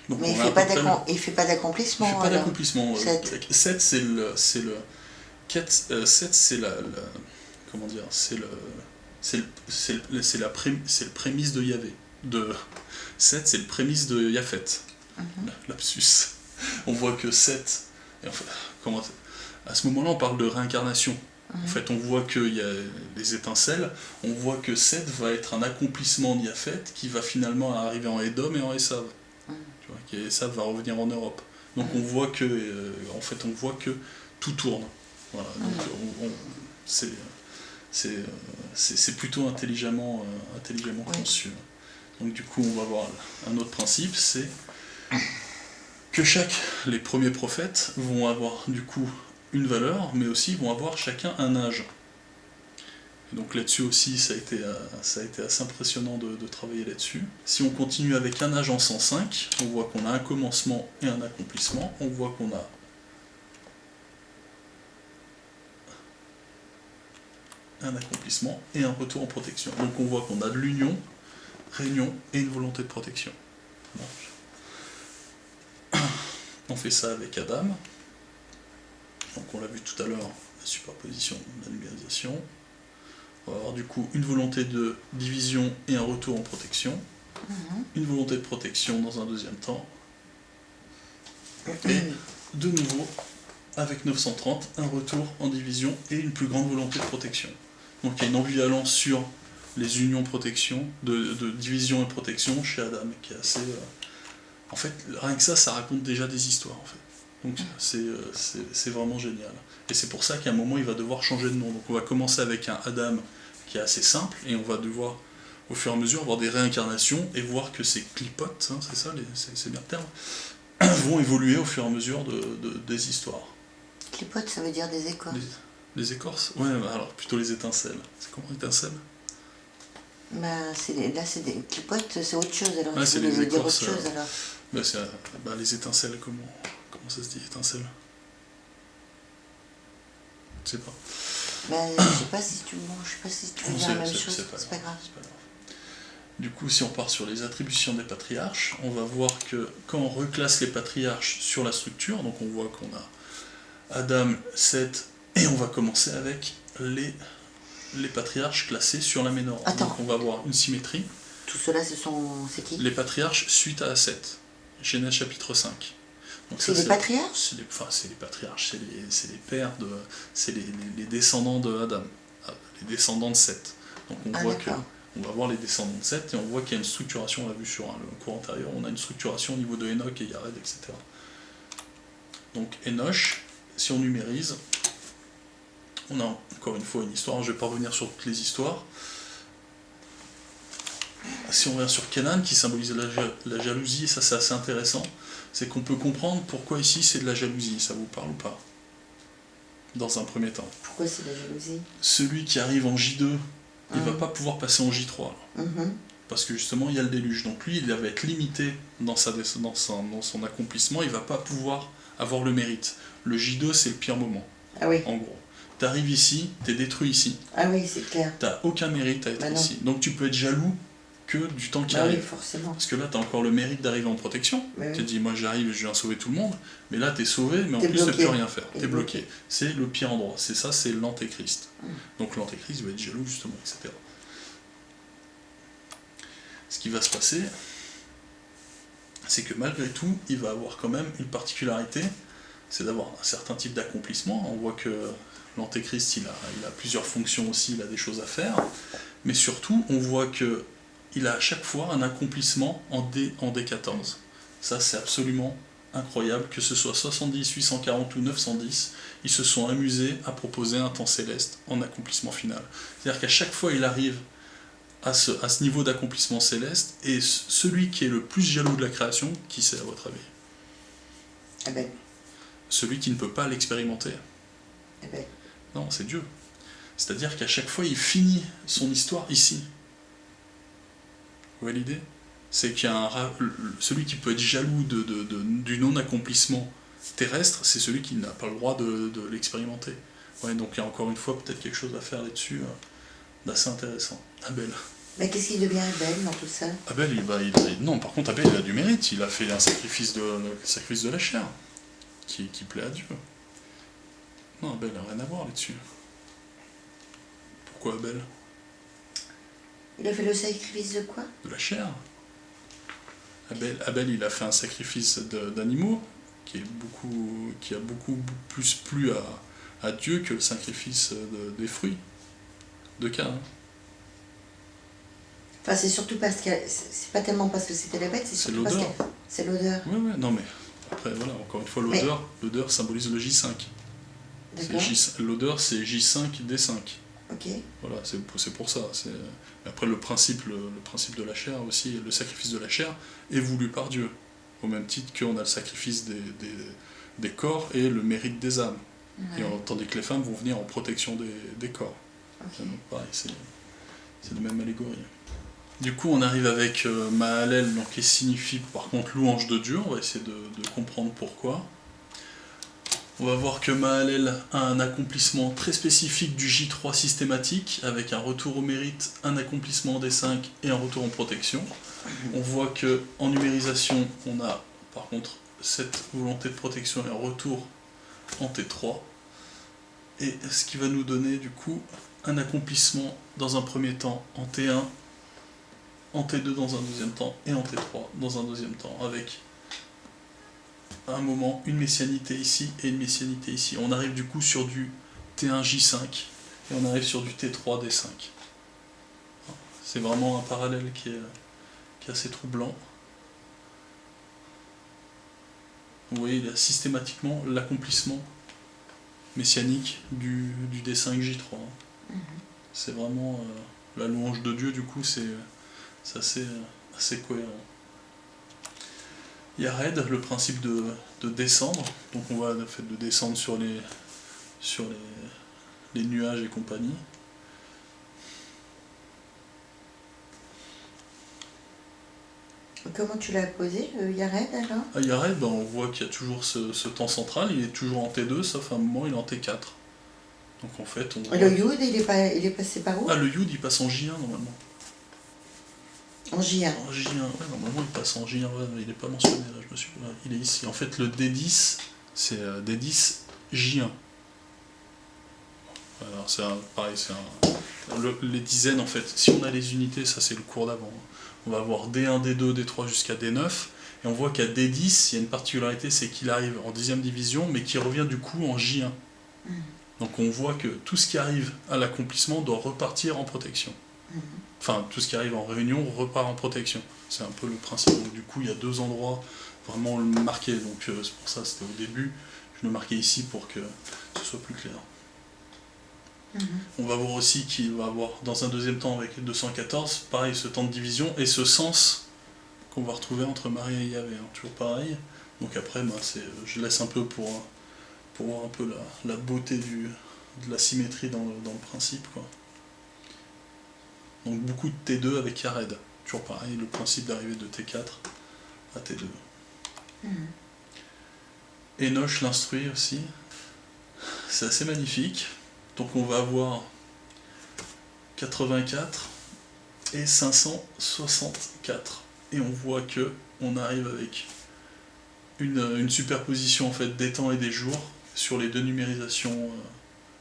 Donc Mais on il a fait à pas peu près il fait pas d'accomplissement. Il fait pas alors. d'accomplissement. Seth. Seth, Seth, c'est la comment dire, c'est le prémisse de Yahvé. Seth, c'est le prémisse de Yaphet. Lapsus. On voit que Seth, et enfin, à ce moment-là, on parle de réincarnation. En fait, on voit qu'il y a des étincelles, on voit que Seth va être un accomplissement de Yaphet qui va finalement arriver en Édom et en Esav. Tu vois, et Esav va revenir en Europe. Donc on voit que, on voit que tout tourne. Voilà, donc c'est plutôt intelligemment conçu. Donc du coup, on va voir un autre principe, c'est que les premiers prophètes vont avoir du coup une valeur, mais aussi vont avoir chacun un âge. Et donc là-dessus aussi, ça a été assez impressionnant de travailler là-dessus. Si on continue avec un âge en 105, on voit qu'on a un commencement et un accomplissement, on voit qu'on a un accomplissement et un retour en protection. Donc on voit qu'on a de l'union, réunion et une volonté de protection. On fait ça avec Adam. Donc on l'a vu tout à l'heure, la superposition, la numérisation. On va avoir du coup une volonté de division et un retour en protection. Une volonté de protection dans un deuxième temps. Et de nouveau, avec 930, un retour en division et une plus grande volonté de protection. Donc il y a une ambivalence sur les unions protection, de division et protection chez Adam, qui est assez... En fait, rien que ça raconte déjà des histoires, en fait. Donc c'est vraiment génial. Et c'est pour ça qu'à un moment, il va devoir changer de nom. Donc on va commencer avec un Adam qui est assez simple, et on va devoir, au fur et à mesure, avoir des réincarnations, et voir que ces clipotes, hein, c'est ça, c'est bien le terme, vont évoluer au fur et à mesure des histoires. Clipote, ça veut dire des écorces. Les écorces? Ouais, alors plutôt les étincelles. C'est comment étincelles? Là, c'est des clipotes, c'est autre chose alors. Ouais, Il c'est faut les dire écorces. autre chose alors. Les étincelles, comment ça se dit, étincelles? Je sais pas. Je sais pas si tu veux dire la même chose, c'est pas grave. Du coup, si on part sur les attributions des patriarches, on va voir que quand on reclasse les patriarches sur la structure, donc on voit qu'on a Adam, Seth, et on va commencer avec les patriarches classés sur la Ménorah. Attends. Donc on va avoir une symétrie. Tout cela, c'est qui? Les patriarches suite à Seth, Genèse chapitre 5. C'est les patriarches? C'est les patriarches, c'est les pères c'est les descendants de Adam, les descendants de Seth. Donc on va voir les descendants de Seth et on voit qu'il y a une structuration, on l'a vu sur le cours antérieur, on a une structuration au niveau de Enoch et Yared, etc. Donc Enoch, si on numérise, on a encore une fois une histoire, je ne vais pas revenir sur toutes les histoires. Si on revient sur Kenan, qui symbolise la jalousie, et ça c'est assez intéressant, c'est qu'on peut comprendre pourquoi ici c'est de la jalousie, ça vous parle ou pas? Dans un premier temps. Pourquoi c'est de la jalousie? Celui qui arrive en J2, il ne va pas pouvoir passer en J3. Parce que justement il y a le déluge. Donc lui il va être limité dans son accomplissement, il ne va pas pouvoir avoir le mérite. Le J2 c'est le pire moment. Ah oui. En gros. Tu arrives ici, tu es détruit ici. Ah oui, c'est clair. Tu n'as aucun mérite à être ici. Donc tu peux être jaloux que du temps qui arrive. Oui, forcément. Parce que là, tu as encore le mérite d'arriver en protection. Tu te dis, moi j'arrive et je viens sauver tout le monde. Mais là, tu es sauvé, mais en plus, tu ne peux rien faire. Tu es bloqué. C'est le pire endroit. C'est l'antéchrist. Donc l'antéchrist va être jaloux, justement, etc. Ce qui va se passer, c'est que malgré tout, il va avoir quand même une particularité, c'est d'avoir un certain type d'accomplissement. On voit que l'antéchrist, il a plusieurs fonctions aussi, il a des choses à faire. Mais surtout, on voit que il a à chaque fois un accomplissement en D14. Ça, c'est absolument incroyable, que ce soit 70, 840 ou 910, ils se sont amusés à proposer un temps céleste en accomplissement final. C'est-à-dire qu'à chaque fois, il arrive à ce niveau d'accomplissement céleste, et celui qui est le plus jaloux de la création, qui c'est à votre avis? Abel. Celui qui ne peut pas l'expérimenter. Abel. Non, c'est Dieu. C'est-à-dire qu'à chaque fois, il finit son histoire ici. Vous voyez l'idée? C'est qu'il y a celui qui peut être jaloux du non-accomplissement terrestre, c'est celui qui n'a pas le droit de l'expérimenter. Ouais, donc il y a encore une fois peut-être quelque chose à faire là-dessus d'assez intéressant. Abel. Mais qu'est-ce qui devient Abel dans tout ça? Abel, non, par contre, Abel, il a du mérite. Il a fait un sacrifice de la chair qui plaît à Dieu. Non, Abel n'a rien à voir là-dessus. Pourquoi Abel? Il a fait le sacrifice de quoi? De la chair. Abel, il a fait un sacrifice d'animaux qui a beaucoup plus plu à Dieu que le sacrifice des fruits de Caïn. Enfin, c'est surtout parce que c'est pas tellement parce que c'était la bête, c'est surtout parce que c'est l'odeur. Ouais, non mais après voilà, encore une fois l'odeur symbolise le J5. L'odeur c'est J5 D5. Ok. Voilà, c'est pour ça. Après le principe de la chair aussi, le sacrifice de la chair est voulu par Dieu, au même titre qu'on a le sacrifice des corps et le mérite des âmes. Ouais. Tandis que les femmes vont venir en protection des corps. Okay. Donc pareil, c'est la même allégorie. Du coup, on arrive avec Mahalel, donc, qui signifie par contre louange de Dieu. On va essayer de comprendre pourquoi. On va voir que Mahalel a un accomplissement très spécifique du J3 systématique, avec un retour au mérite, un accomplissement des 5 et un retour en protection. On voit qu'en numérisation, on a par contre cette volonté de protection et un retour en T3. Et ce qui va nous donner du coup un accomplissement dans un premier temps en T1, en T2 dans un deuxième temps et en T3 dans un deuxième temps, avec à un moment une messianité ici et une messianité ici. On arrive du coup sur du T1J5 et on arrive sur du T3D5. C'est vraiment un parallèle qui est assez troublant. Vous voyez, il y a systématiquement l'accomplissement messianique du D5J3. C'est vraiment la louange de Dieu, du coup, c'est assez cohérent. Il y a Red, le principe de descendre. Donc on va le fait de descendre sur les nuages et compagnie. Comment tu l'as posé, Yared, alors? Yared, ben, on voit qu'il y a toujours ce temps central, il est toujours en T2, sauf à un moment il est en T4. Donc en fait, on voit... Le Yud, il est passé par où? Ah, le Yud, il passe en J1 normalement. En J1. En J1, ouais, normalement il passe en J1, ouais, mais il n'est pas mentionné là, je me suis... Ouais, il est ici. En fait, le D10, c'est D10 J1. Alors c'est pareil, les dizaines en fait, si on a les unités, ça c'est le cours d'avant. On va avoir D1, D2, D3 jusqu'à D9, et on voit qu'à D10, il y a une particularité, c'est qu'il arrive en 10e division, mais qui revient du coup en J1. Donc on voit que tout ce qui arrive à l'accomplissement doit repartir en protection. Enfin, tout ce qui arrive en réunion repart en protection. C'est un peu le principe. Donc du coup, il y a deux endroits vraiment marqués. Donc c'est pour ça, c'était au début. Je le marquais ici pour que ce soit plus clair. On va voir aussi qu'il va avoir, dans un deuxième temps avec les 214, pareil, ce temps de division et ce sens qu'on va retrouver entre Marie et Yahvé. Hein, toujours pareil. Donc après, bah, je laisse un peu pour voir un peu la beauté de la symétrie dans le principe, quoi. Donc beaucoup de T2 avec Yared. Toujours pareil, le principe d'arriver de T4 à T2. Enoch l'instruit aussi. C'est assez magnifique. Donc on va avoir 84 et 564. Et on voit que on arrive avec une superposition en fait des temps et des jours sur les deux numérisations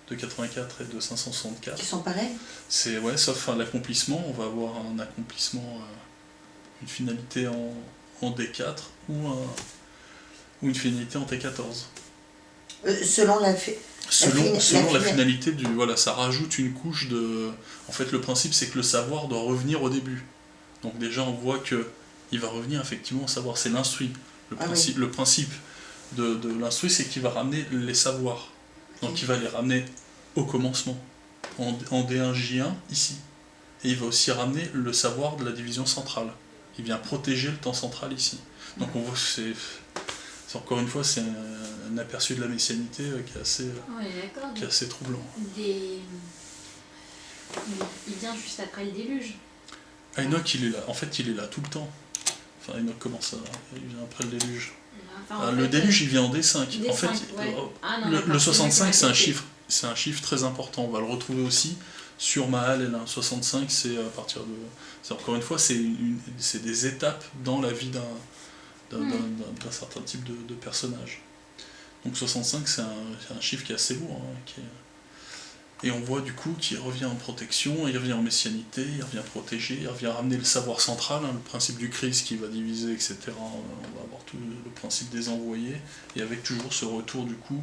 de 84 et de 564. Qui sont pareils? C'est ouais, sauf l'accomplissement, on va avoir un accomplissement, une finalité en D4 ou une finalité en T14. Selon la finalité du... Voilà, ça rajoute une couche de... En fait, le principe, c'est que le savoir doit revenir au début. Donc déjà, on voit que il va revenir effectivement au savoir. C'est l'instruit. Le principe de l'instruit, c'est qu'il va ramener les savoirs. Donc il va les ramener au commencement, en D1J1, ici. Et il va aussi ramener le savoir de la division centrale. Il vient protéger le temps central ici. Donc on voit que c'est encore une fois, c'est un aperçu de la messianité qui est assez troublant. Il vient juste après le déluge. Enoch, il est là. En fait, il est là tout le temps. Enfin, Enoch commence il vient après le déluge. Enfin, le déluge, il vient en D5. En fait, ouais. le 65, c'est un chiffre très important. On va le retrouver aussi sur Maal et là. 65, c'est à partir de... Encore une fois, c'est des étapes dans la vie d'un certain type de personnage. Donc 65, c'est un chiffre qui est assez lourd. Hein, Et on voit du coup qu'il revient en protection, il revient en messianité, il revient protéger, il revient ramener le savoir central, le principe du Christ qui va diviser, etc. On va avoir tout le principe des envoyés, et avec toujours ce retour du coup,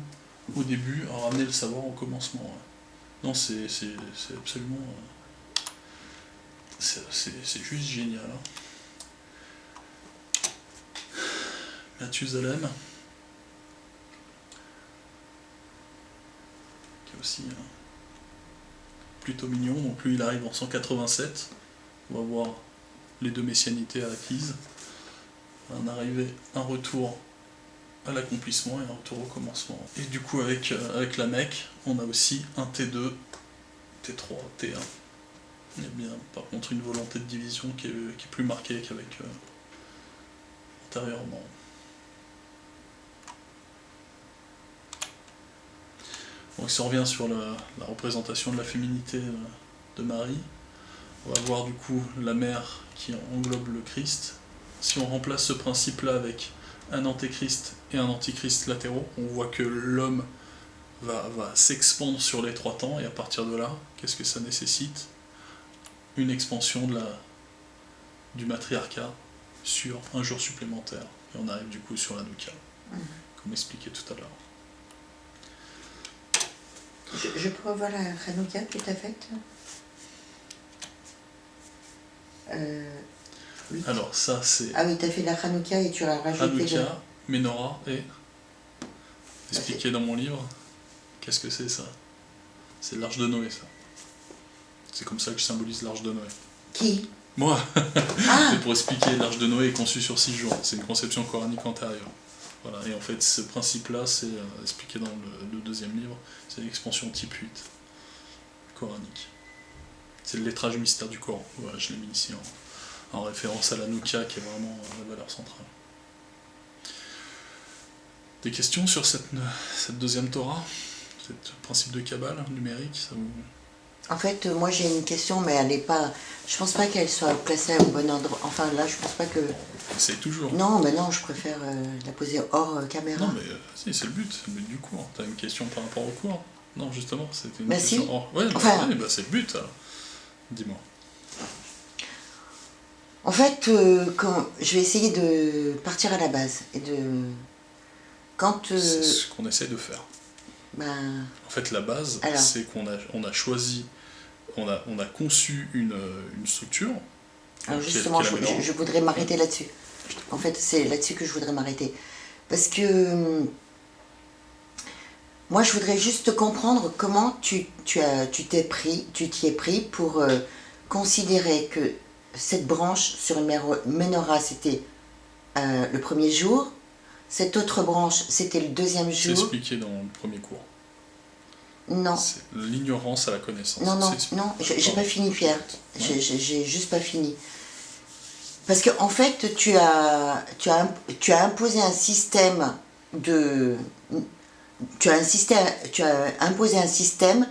au début, à ramener le savoir au commencement. Non, c'est absolument... c'est juste génial. Hein. Mathusalem, qui est aussi plutôt mignon, donc lui il arrive en 187, on va voir les deux messianités acquises, un retour à l'accomplissement et un retour au commencement. Et du coup avec la Mecque, on a aussi un T2, T3, T1. Il y a bien par contre une volonté de division qui est plus marquée qu'avec antérieurement. Donc si on revient sur la représentation de la féminité de Marie, on va voir du coup la mère qui englobe le Christ. Si on remplace ce principe-là avec un antéchrist et un antichrist latéraux, on voit que l'homme va s'expandre sur les trois temps, et à partir de là, qu'est-ce que ça nécessite? Une expansion du matriarcat sur un jour supplémentaire. Et on arrive du coup sur la Nouka. comme expliqué tout à l'heure. Je peux revoir la Hanouka que tu as faite oui. Alors ça c'est Ah oui, tu as fait la Hanouka et tu as rajouté le... Hanouka, Menorah et... Expliqué dans mon livre. Qu'est-ce que c'est ça? C'est l'arche de Noé, ça. C'est comme ça que je symbolise l'arche de Noé. Qui? Moi. Ah. C'est pour expliquer l'arche de Noé est conçue sur 6 jours. C'est une conception coranique antérieure. Voilà. Et en fait, ce principe-là, c'est expliqué dans le deuxième livre. C'est l'expansion type 8 coranique. C'est le lettrage mystère du Coran. Voilà, je l'ai mis ici en référence à la Hanouka, qui est vraiment la valeur centrale. Des questions sur cette deuxième Torah, ce principe de Kabbale numérique, ça vous... En fait, moi j'ai une question, mais elle n'est pas... Je pense pas qu'elle soit placée au bon endroit. Enfin là, je pense pas que... Essaye toujours. Non, mais non, je préfère la poser hors caméra. Non, mais si, c'est le but du cours. T'as une question par rapport au cours? Non, justement, c'était une Bah question si. hors... Ouais, bah, Enfin... ouais, bah, c'est le but, alors. Dis-moi. En fait, quand... je vais essayer de partir à la base et de... Quand... C'est ce qu'on essaie de faire. Ben... En fait, la base, Alors. c'est qu'on a choisi, on a conçu une structure. Alors qui est justement, la Ménorah. je voudrais m'arrêter là-dessus. En fait, c'est là-dessus que je voudrais m'arrêter. Parce que... moi, je voudrais juste comprendre comment tu t'y es pris pour considérer que cette branche sur une menorah, c'était le premier jour, cette autre branche, c'était le deuxième C'est jour. expliqué dans le premier cours. Non. C'est l'ignorance à la connaissance. Non, j'ai pas fini, Pierre. Ouais. J'ai juste pas fini. Parce que en fait, tu as imposé un système de... Tu as imposé un système...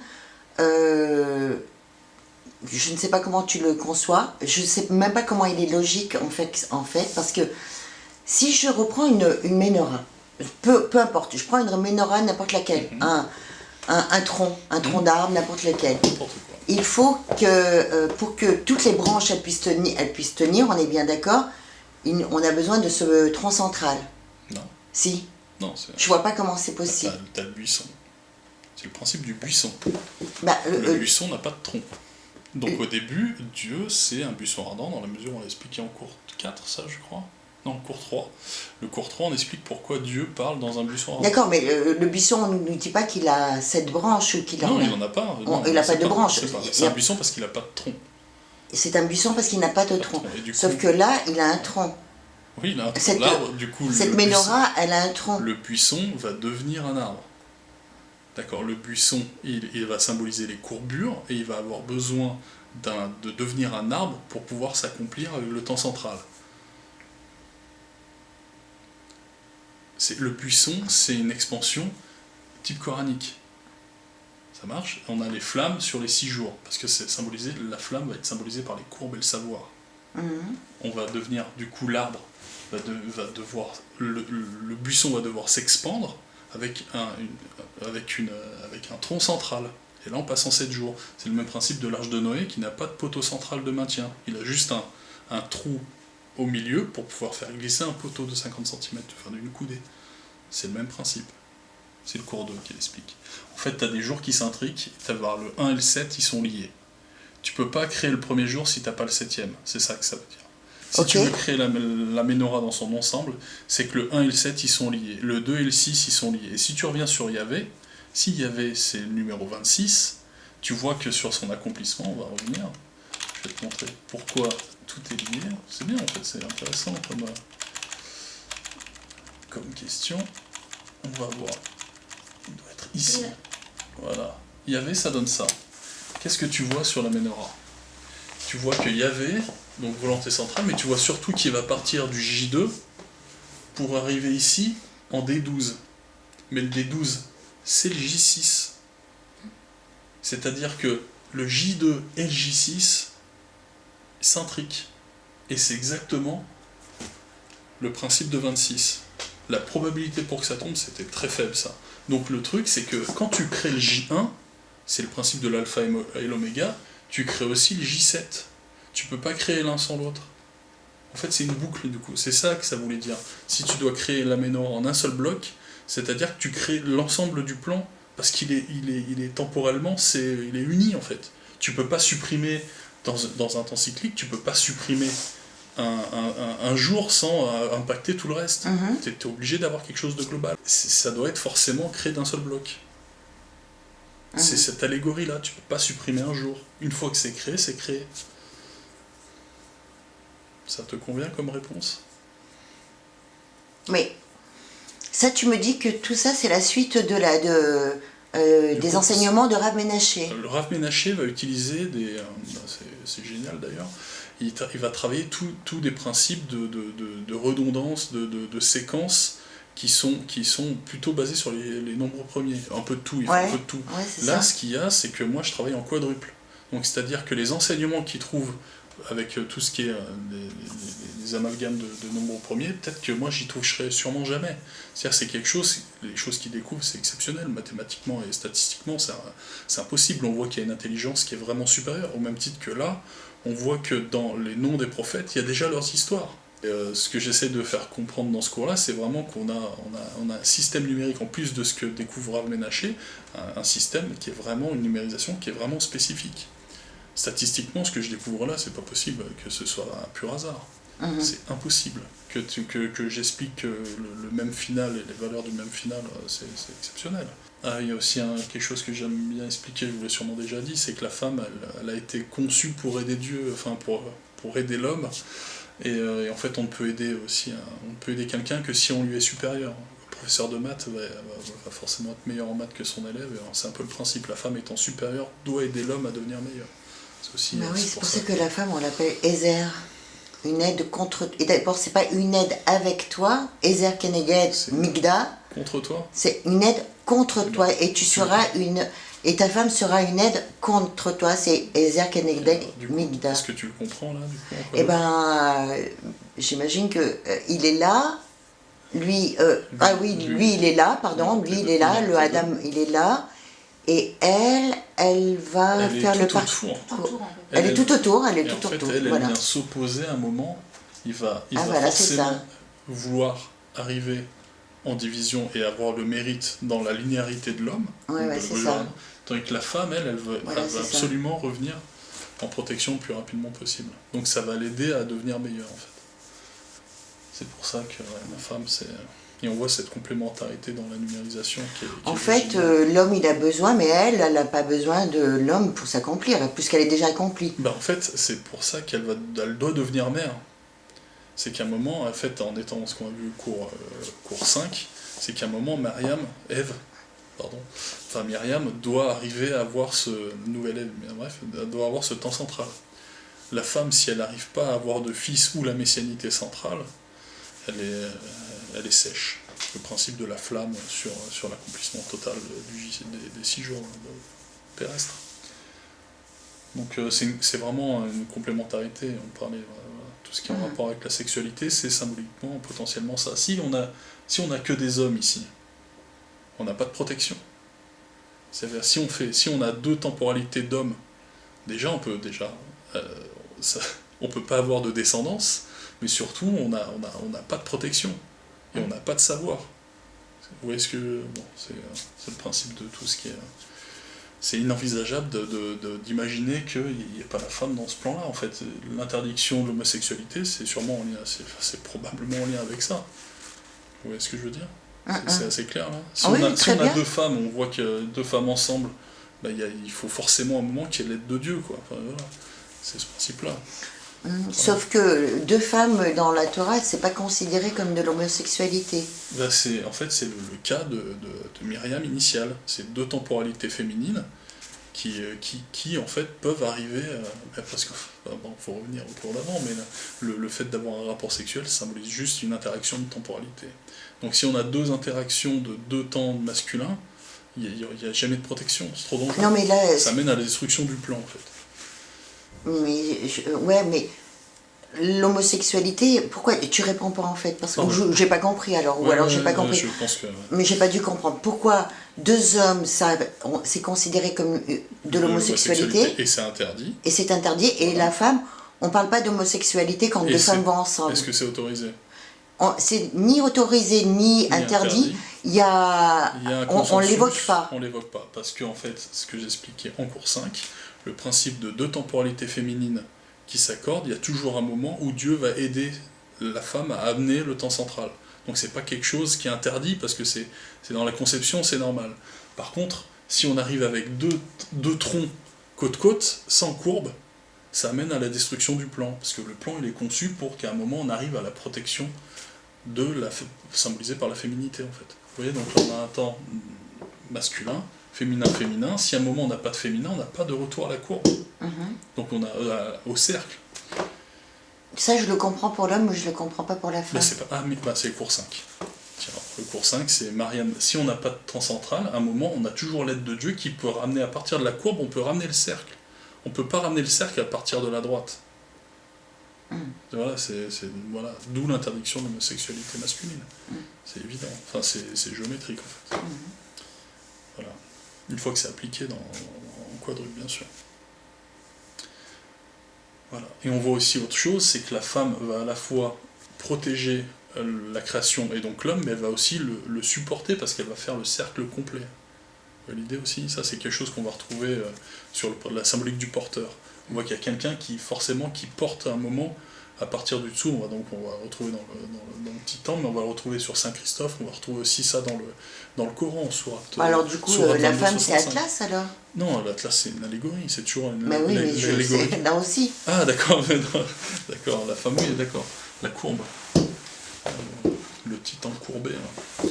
je ne sais pas comment tu le conçois. Je ne sais même pas comment il est logique, en fait, parce que si je reprends une menorah, peu importe, je prends une menorah n'importe laquelle, un tronc d'arbre n'importe lequel. N'importe quoi. Il faut que, pour que toutes les branches elles puissent tenir, on est bien d'accord, on a besoin de ce tronc central. Non. Si. Non, Je vois pas comment c'est possible. T'as le buisson. C'est le principe du buisson. Bah, Le buisson n'a pas de tronc. Donc au début, Dieu, c'est un buisson ardent, dans la mesure où on l'a expliqué en cours 4, ça je crois. Non, cours 3. Le cours 3, on explique pourquoi Dieu parle dans un buisson ardent. D'accord, mais le buisson, on ne nous dit pas qu'il a 7 branches ou qu'il a... Non, il n'en a pas. Non, il n'a pas de branches. C'est un buisson parce qu'il n'a pas de tronc. C'est un buisson parce qu'il n'a pas de tronc. Et du coup, Sauf que là, il a un tronc. oui, il a un tronc. L'arbre, du coup, Cette le menorah, elle a un tronc. le buisson va devenir un arbre. D'accord, le buisson, il va symboliser les courbures et il va avoir besoin de devenir un arbre pour pouvoir s'accomplir avec le temps central. Le buisson, c'est une expansion type coranique. Ça marche? On a les flammes sur les 6 jours, parce que c'est symbolisé, la flamme va être symbolisée par les courbes et le savoir. On va devenir, du coup, l'arbre va devoir, le buisson va devoir s'expandre avec un tronc central. Et là, on passe en 7 jours. C'est le même principe de l'arche de Noé qui n'a pas de poteau central de maintien. Il a juste un trou au milieu pour pouvoir faire glisser un poteau de 50 cm, enfin d'une coudée. C'est le même principe. C'est le cours 2 qui l'explique. En fait, tu as des jours qui s'intriquent, tu vas voir le 1 et le 7, ils sont liés. Tu peux pas créer le premier jour si tu n'as pas le 7e. C'est ça que ça veut dire. Si tu veux créer la menorah dans son ensemble, c'est que le 1 et le 7, ils sont liés. Le 2 et le 6, ils sont liés. Et si tu reviens sur Yahvé, si Yahvé, c'est le numéro 26, tu vois que sur son accomplissement, on va revenir. Je vais te montrer pourquoi tout est lié. C'est bien, en fait, c'est intéressant comme question. On va voir. Il doit être ici. Voilà. Yahvé, ça donne ça. Qu'est-ce que tu vois sur la menorah? Tu vois que Yahvé, donc volonté centrale, mais tu vois surtout qu'il va partir du J2 pour arriver ici en D12. Mais le D12, c'est le J6. C'est-à-dire que le J2 et le J6 s'intriquent. Et c'est exactement le principe de 26. La probabilité pour que ça tombe, c'était très faible, ça. Donc le truc, c'est que quand tu crées le J1, c'est le principe de l'alpha et l'oméga, tu crées aussi le J7. Tu peux pas créer l'un sans l'autre. En fait, c'est une boucle, du coup. C'est ça que ça voulait dire. Si tu dois créer l'Amenor en un seul bloc, c'est-à-dire que tu crées l'ensemble du plan, parce qu'il est temporellement, il est uni, en fait. Tu peux pas supprimer, dans un temps cyclique, tu peux pas supprimer un jour sans impacter tout le reste. Tu es obligé d'avoir quelque chose de global. Ça doit être forcément créé d'un seul bloc. C'est cette allégorie-là, tu peux pas supprimer un jour. Une fois que c'est créé, c'est créé. Ça te convient comme réponse? Mais ça, tu me dis que tout ça, c'est la suite des enseignements de Rav Menaché. Le Rav Menaché va utiliser c'est génial d'ailleurs, il va travailler tous des principes de redondance, de séquence qui sont plutôt basés sur les nombres premiers. Un peu de tout, il faut un peu de tout. Ouais, Là, ce qu'il y a, c'est que moi, je travaille en quadruple. Donc, c'est-à-dire que les enseignements qu'il trouve avec tout ce qui est les amalgames de nombres premiers, peut-être que moi, j'y toucherai sûrement jamais. C'est-à-dire c'est quelque chose, les choses qu'il découvre, c'est exceptionnel, mathématiquement et statistiquement, c'est impossible. On voit qu'il y a une intelligence qui est vraiment supérieure, au même titre que là, on voit que dans les noms des prophètes, il y a déjà leurs histoires. Et, ce que j'essaie de faire comprendre dans ce cours-là, c'est vraiment qu'on a un système numérique, en plus de ce que découvre Rav Menaché, un système qui est vraiment une numérisation qui est vraiment spécifique. Statistiquement, ce que je découvre là, c'est pas possible que ce soit un pur hasard. C'est impossible. Que j'explique le même final et les valeurs du même final, c'est exceptionnel. Ah, il y a aussi quelque chose que j'aime bien expliquer, je vous l'ai sûrement déjà dit, c'est que la femme, elle a été conçue pour aider Dieu, enfin pour aider l'homme. Et en fait, on ne peut aider quelqu'un que si on lui est supérieur. Le professeur de maths va forcément être meilleur en maths que son élève. C'est un peu le principe. La femme étant supérieure doit aider l'homme à devenir meilleur. C'est pour ça que la femme, on l'appelle Ezer. Une aide contre... Et d'abord, c'est pas une aide avec toi. Ezer Keneged Migda. Contre toi. C'est une aide contre toi. Et tu seras une... Et ta femme sera une aide contre toi. C'est Ezer Keneged Migda. Est-ce que tu le comprends, là, du coup? Eh ben, j'imagine que il est là. Lui, il est là, pardon. Lui, il est là. Le Adam, il est là. Et elle va faire le parcours. Elle est tout autour, elle est tout autour. Elle vient s'opposer à un moment. Il va forcément vouloir arriver en division et avoir le mérite dans la linéarité de l'homme. C'est ça. Tandis que la femme, elle veut absolument revenir en protection le plus rapidement possible. Donc ça va l'aider à devenir meilleure, en fait. C'est pour ça que la femme, c'est... Et on voit cette complémentarité dans la numérisation en fait, l'homme, il a besoin, mais elle n'a pas besoin de l'homme pour s'accomplir, puisqu'elle est déjà accomplie. En fait, c'est pour ça qu'elle doit devenir mère. C'est qu'à un moment, en fait, en étant ce qu'on a vu cours 5, c'est qu'à un moment, Myriam doit arriver à avoir ce nouvel Ève, doit avoir ce temps central. La femme, si elle n'arrive pas à avoir de fils ou la messianité centrale, elle est sèche. Le principe de la flamme sur l'accomplissement total des 6 jours terrestres. Donc c'est vraiment une complémentarité. On parlait tout ce qui est en rapport avec la sexualité, c'est symboliquement potentiellement ça. Si on a que des hommes ici, on n'a pas de protection. C'est-à-dire si on a 2 temporalités d'hommes, déjà on peut pas avoir de descendance. Mais surtout, on n'a pas de protection, et on n'a pas de savoir. Vous voyez ce que... c'est le principe de tout ce qui est... C'est inenvisageable d'imaginer qu'il n'y ait pas la femme dans ce plan-là. En fait, l'interdiction de l'homosexualité, c'est sûrement en lien, c'est probablement en lien avec ça. Vous voyez ce que je veux dire? C'est assez clair, là. Si on a 2 femmes, on voit que 2 femmes ensemble, il faut forcément un moment qu'il y ait l'aide de Dieu, quoi. Enfin, voilà. C'est ce principe-là. Sauf que 2 femmes dans la Torah, c'est pas considéré comme de l'homosexualité. En fait, c'est le cas de Myriam initiale. C'est 2 temporalités féminines qui en fait peuvent arriver, parce que faut revenir au cours d'avant, mais le fait d'avoir un rapport sexuel symbolise juste une interaction de temporalité. Donc si on a 2 interactions de 2 temps masculins, il n'y a jamais de protection, c'est trop dangereux. Non, mais là, ça mène à la destruction du plan, en fait. Mais l'homosexualité, pourquoi tu réponds pas en fait? Parce que j'ai pas compris alors, ou alors j'ai pas compris. Je pense que... Mais j'ai pas dû comprendre. Pourquoi 2 hommes, c'est considéré comme de l'homosexualité? Et c'est interdit. Et c'est interdit, et la femme, On parle pas d'homosexualité quand Et deux c'est- femmes vont ensemble. Est-ce que c'est autorisé? C'est ni autorisé ni interdit. Il y a... Il y a un on consensus, l'évoque pas. On l'évoque pas, parce que en fait, ce que j'expliquais en cours 5, le principe de deux temporalités féminines qui s'accordent, il y a toujours un moment où Dieu va aider la femme à amener le temps central. Donc c'est pas quelque chose qui est interdit, parce que c'est dans la conception, c'est normal. Par contre, si on arrive avec deux troncs côte-côte, sans courbe, ça amène à la destruction du plan, parce que le plan il est conçu pour qu'à un moment on arrive à la protection symbolisée par la féminité en fait. Vous voyez, donc là on a un temps masculin, féminin. Si à un moment on n'a pas de féminin, on n'a pas de retour à la courbe. Donc on a au cercle. Ça, je le comprends pour l'homme, mais je le comprends pas pour la femme. C'est le cours 5. Tiens, le cours 5, c'est Marianne. Si on n'a pas de temps central, à un moment, on a toujours l'aide de Dieu qui peut ramener à partir de la courbe, on peut ramener le cercle. On ne peut pas ramener le cercle à partir de la droite. Voilà, voilà. D'où l'interdiction de l'homosexualité masculine. C'est évident. Enfin, c'est géométrique en fait. Voilà. Une fois que c'est appliqué en quadruple, bien sûr. Voilà. Et on voit aussi autre chose, c'est que la femme va à la fois protéger la création et donc l'homme, mais elle va aussi le supporter parce qu'elle va faire le cercle complet. L'idée aussi, ça c'est quelque chose qu'on va retrouver sur la symbolique du porteur. On voit qu'il y a quelqu'un qui porte à un moment, à partir du dessous, on va retrouver dans le petit temps, mais on va le retrouver sur Saint Christophe, on va retrouver aussi ça dans le Coran, en sourate. Alors du coup, la femme c'est Atlas alors? Non, l'Atlas c'est une allégorie, c'est toujours une oui, allégorie. Là aussi. Ah d'accord, d'accord, la femme, oui, d'accord, la courbe. Le titan courbé. Hein.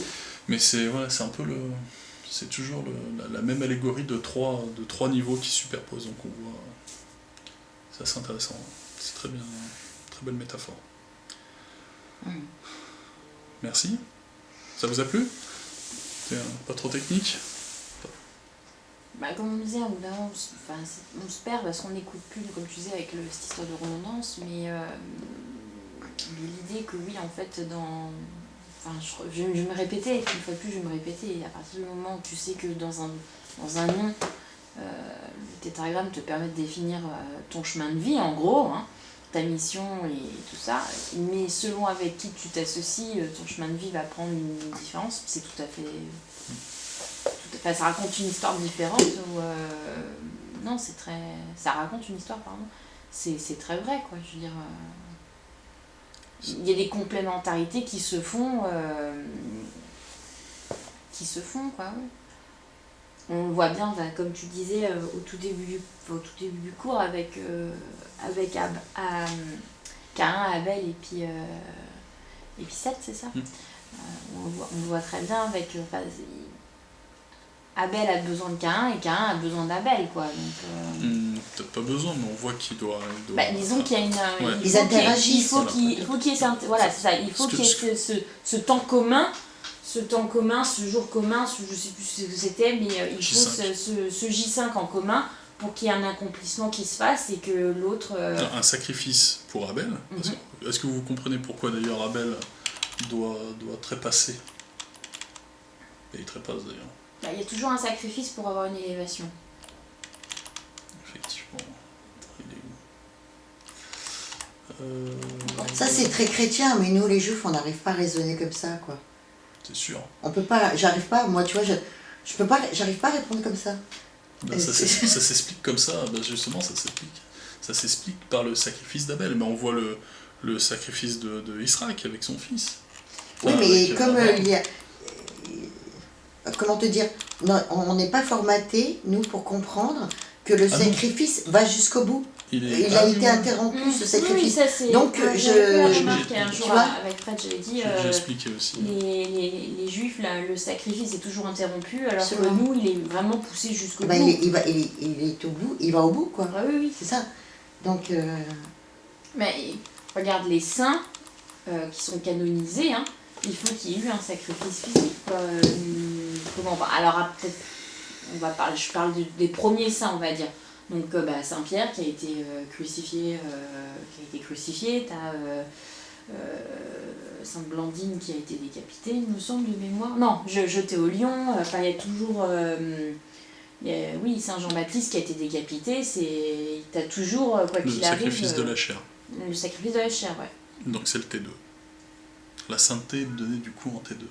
Mais c'est un peu c'est toujours la même allégorie de trois niveaux qui se superposent. Donc on voit. C'est assez intéressant. C'est très bien. Très belle métaphore. Merci. Ça vous a plu? C'est pas trop technique? Comme on disait, on se perd parce qu'on n'écoute plus, comme tu disais, avec cette histoire de redondance, mais l'idée que oui, en fait, je me répétais, une fois de plus, je me répétais, et à partir du moment où tu sais que dans un nom, le tétragramme te permet de définir ton chemin de vie, en gros, hein, ta mission et tout ça, mais selon avec qui tu t'associes, ton chemin de vie va prendre une différence, c'est tout à fait... ça raconte une histoire différente, non, ça raconte une histoire, pardon, c'est très vrai, quoi, je veux dire... Il y a des complémentarités qui se font, quoi, oui. On le voit bien, comme tu disais, au tout début du cours, avec Caïn, Abel et puis Seth, c'est ça. On le voit très bien avec... Abel a besoin de Caïn et Caïn a besoin d'Abel, quoi. Peut-être pas besoin, mais on voit qu'il doit... disons qu'il y a une... Ils interagissent. Il faut qu'il y ait ce temps commun, ce jour commun, je sais plus ce que c'était, mais il faut ce J5 en commun pour qu'il y ait un accomplissement qui se fasse et que l'autre... Un sacrifice pour Abel. Est-ce que vous comprenez pourquoi d'ailleurs Abel doit trépasser? Et il trépasse d'ailleurs. Il y a toujours un sacrifice pour avoir une élévation. Effectivement. Il est où Ça c'est très chrétien, mais nous les juifs on n'arrive pas à raisonner comme ça, quoi. C'est sûr. On peut pas, j'arrive pas, moi tu vois, j'arrive pas à répondre comme ça. Ça s'explique comme ça, justement ça s'explique. Ça s'explique par le sacrifice d'Abel, mais on voit le sacrifice de Israël avec son fils. Oui, mais comme il y a... Comment te dire, on n'est pas formaté, nous, pour comprendre que le sacrifice va jusqu'au bout. Il a été interrompu, ce sacrifice. Oui, ça, c'est... Donc, remarqué un jour avec Fred, j'avais dit... J'ai expliqué aussi. Les juifs, là, le sacrifice est toujours interrompu, alors que nous, il est vraiment poussé jusqu'au bout. Il est au bout, il va au bout, quoi. Ah, oui. C'est ça. Donc... Mais regarde, les saints qui sont canonisés, hein, il faut qu'il y ait eu un sacrifice physique. Alors, peut-être, je parle des premiers saints, on va dire. Donc, Saint-Pierre qui a été crucifié, t'as Sainte Blandine qui a été décapitée, il me semble, de mémoire. Non, jeté au lion. Il y a toujours Oui, Saint Jean-Baptiste qui a été décapité, t'as toujours, quoi Le qu'il arrive... sacrifice de la chair. Le sacrifice de la chair, ouais. Donc c'est le T2. La sainteté est donnée du coup en T2.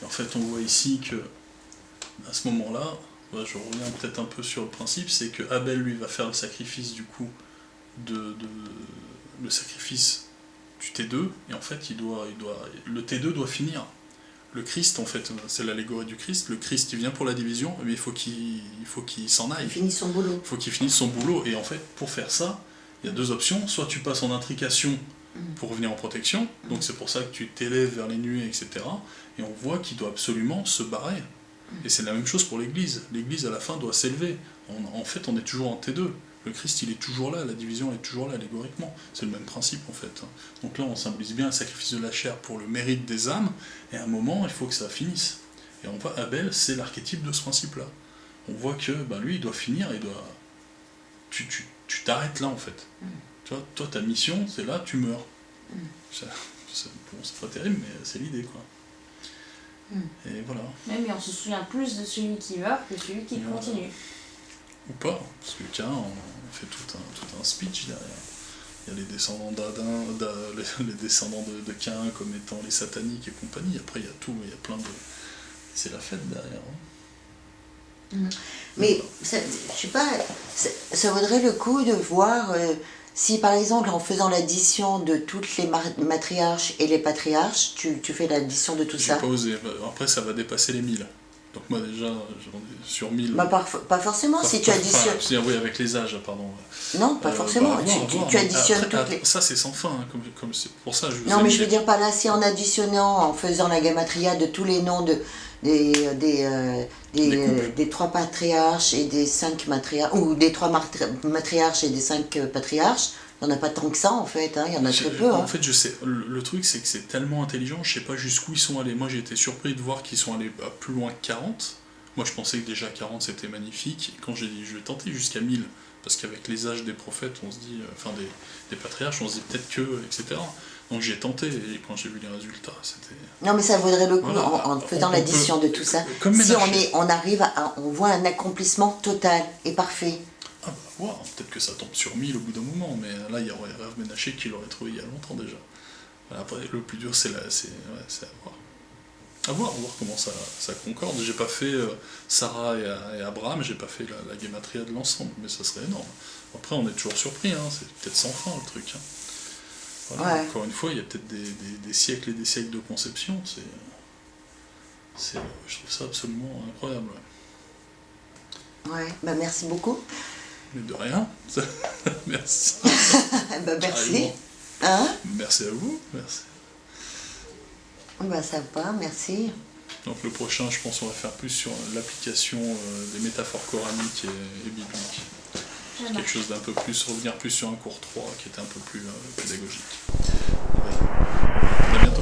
Et en fait, on voit ici que, à ce moment-là, je reviens peut-être un peu sur le principe, c'est que Abel, lui, va faire le sacrifice du coup le sacrifice du T2, et en fait, le T2 doit finir. Le Christ, en fait, c'est l'allégorie du Christ. Le Christ, il vient pour la division, mais il faut qu'il s'en aille. Il finit son boulot. Il faut qu'il finisse son boulot. Et en fait, pour faire ça, il y a deux options. Soit tu passes en intrication pour revenir en protection, donc c'est pour ça que tu t'élèves vers les nuées, etc. Et on voit qu'il doit absolument se barrer. Et c'est la même chose pour l'Église. L'Église, à la fin, doit s'élever. En fait, on est toujours en T2. Le Christ, il est toujours là, la division est toujours là, allégoriquement. C'est le même principe, en fait. Donc là, on symbolise bien le sacrifice de la chair pour le mérite des âmes, et à un moment, il faut que ça finisse. Et on voit Abel, c'est l'archétype de ce principe-là. On voit que lui, il doit finir, tu t'arrêtes là, en fait. Tu vois, toi, ta mission, c'est là, tu meurs. C'est pas terrible, mais c'est l'idée, quoi. Et voilà. Mais on se souvient plus de celui qui meurt que celui qui continue. Ou pas, parce que Cain, on fait tout un speech derrière. Il y a les descendants d'Adam, les descendants de Cain comme étant les sataniques et compagnie. Après, il y a tout, il y a plein de... C'est la fête derrière. Mais, je sais pas, ça vaudrait le coup de voir si, par exemple, en faisant l'addition de toutes les matriarches et les patriarches, tu fais l'addition de tout ça. J'ai pas osé. Après, ça va dépasser les 1000. Donc moi déjà, j'en ai sur 1000. Bah, pas forcément, si tu additionnes... oui, avec les âges, pardon. Non, pas forcément, tu additionnes toutes les... Ça c'est sans fin, hein, comme c'est pour ça je vous Non, mais je veux dire par là, si en additionnant, en faisant la gematria de tous les noms des 3 patriarches et des 5 matriarches, ou des 3 matriarches et des 5 patriarches, il n'y en a pas tant que ça en fait, il y en a très peu. En fait, je sais, le truc c'est que c'est tellement intelligent, je sais pas jusqu'où ils sont allés. Moi j'ai été surpris de voir qu'ils sont allés plus loin que 40. Moi je pensais que déjà 40 c'était magnifique. Et quand j'ai dit je vais tenter jusqu'à 1000, parce qu'avec les âges des prophètes, on se dit, enfin des patriarches, on se dit peut-être que, etc. Donc j'ai tenté, et quand j'ai vu les résultats, c'était... Non mais ça vaudrait le coup, voilà, en faisant l'addition de tout ça, si on arrive on voit un accomplissement total et parfait. Ah bah wow, peut-être que ça tombe sur 1000 au bout d'un moment, mais là il y aurait Rav Menaché qui l'aurait trouvé il y a longtemps déjà. Après le plus dur c'est à voir. À voir comment ça concorde. J'ai pas fait Sarah et Abraham, j'ai pas fait la gematria de l'ensemble, mais ça serait énorme. Après on est toujours surpris, c'est peut-être sans fin le truc. Voilà, ouais. Encore une fois, il y a peut-être des siècles et des siècles de conception, je trouve ça absolument incroyable. Ouais, bah merci beaucoup. Mais de rien. Merci. Bah merci. Hein? Merci à vous. Merci. Bah ça va, merci. Donc le prochain, je pense, on va faire plus sur l'application des métaphores coraniques et bibliques. Quelque chose d'un peu plus, revenir plus sur un cours 3 qui était un peu plus pédagogique. Ouais. À bientôt.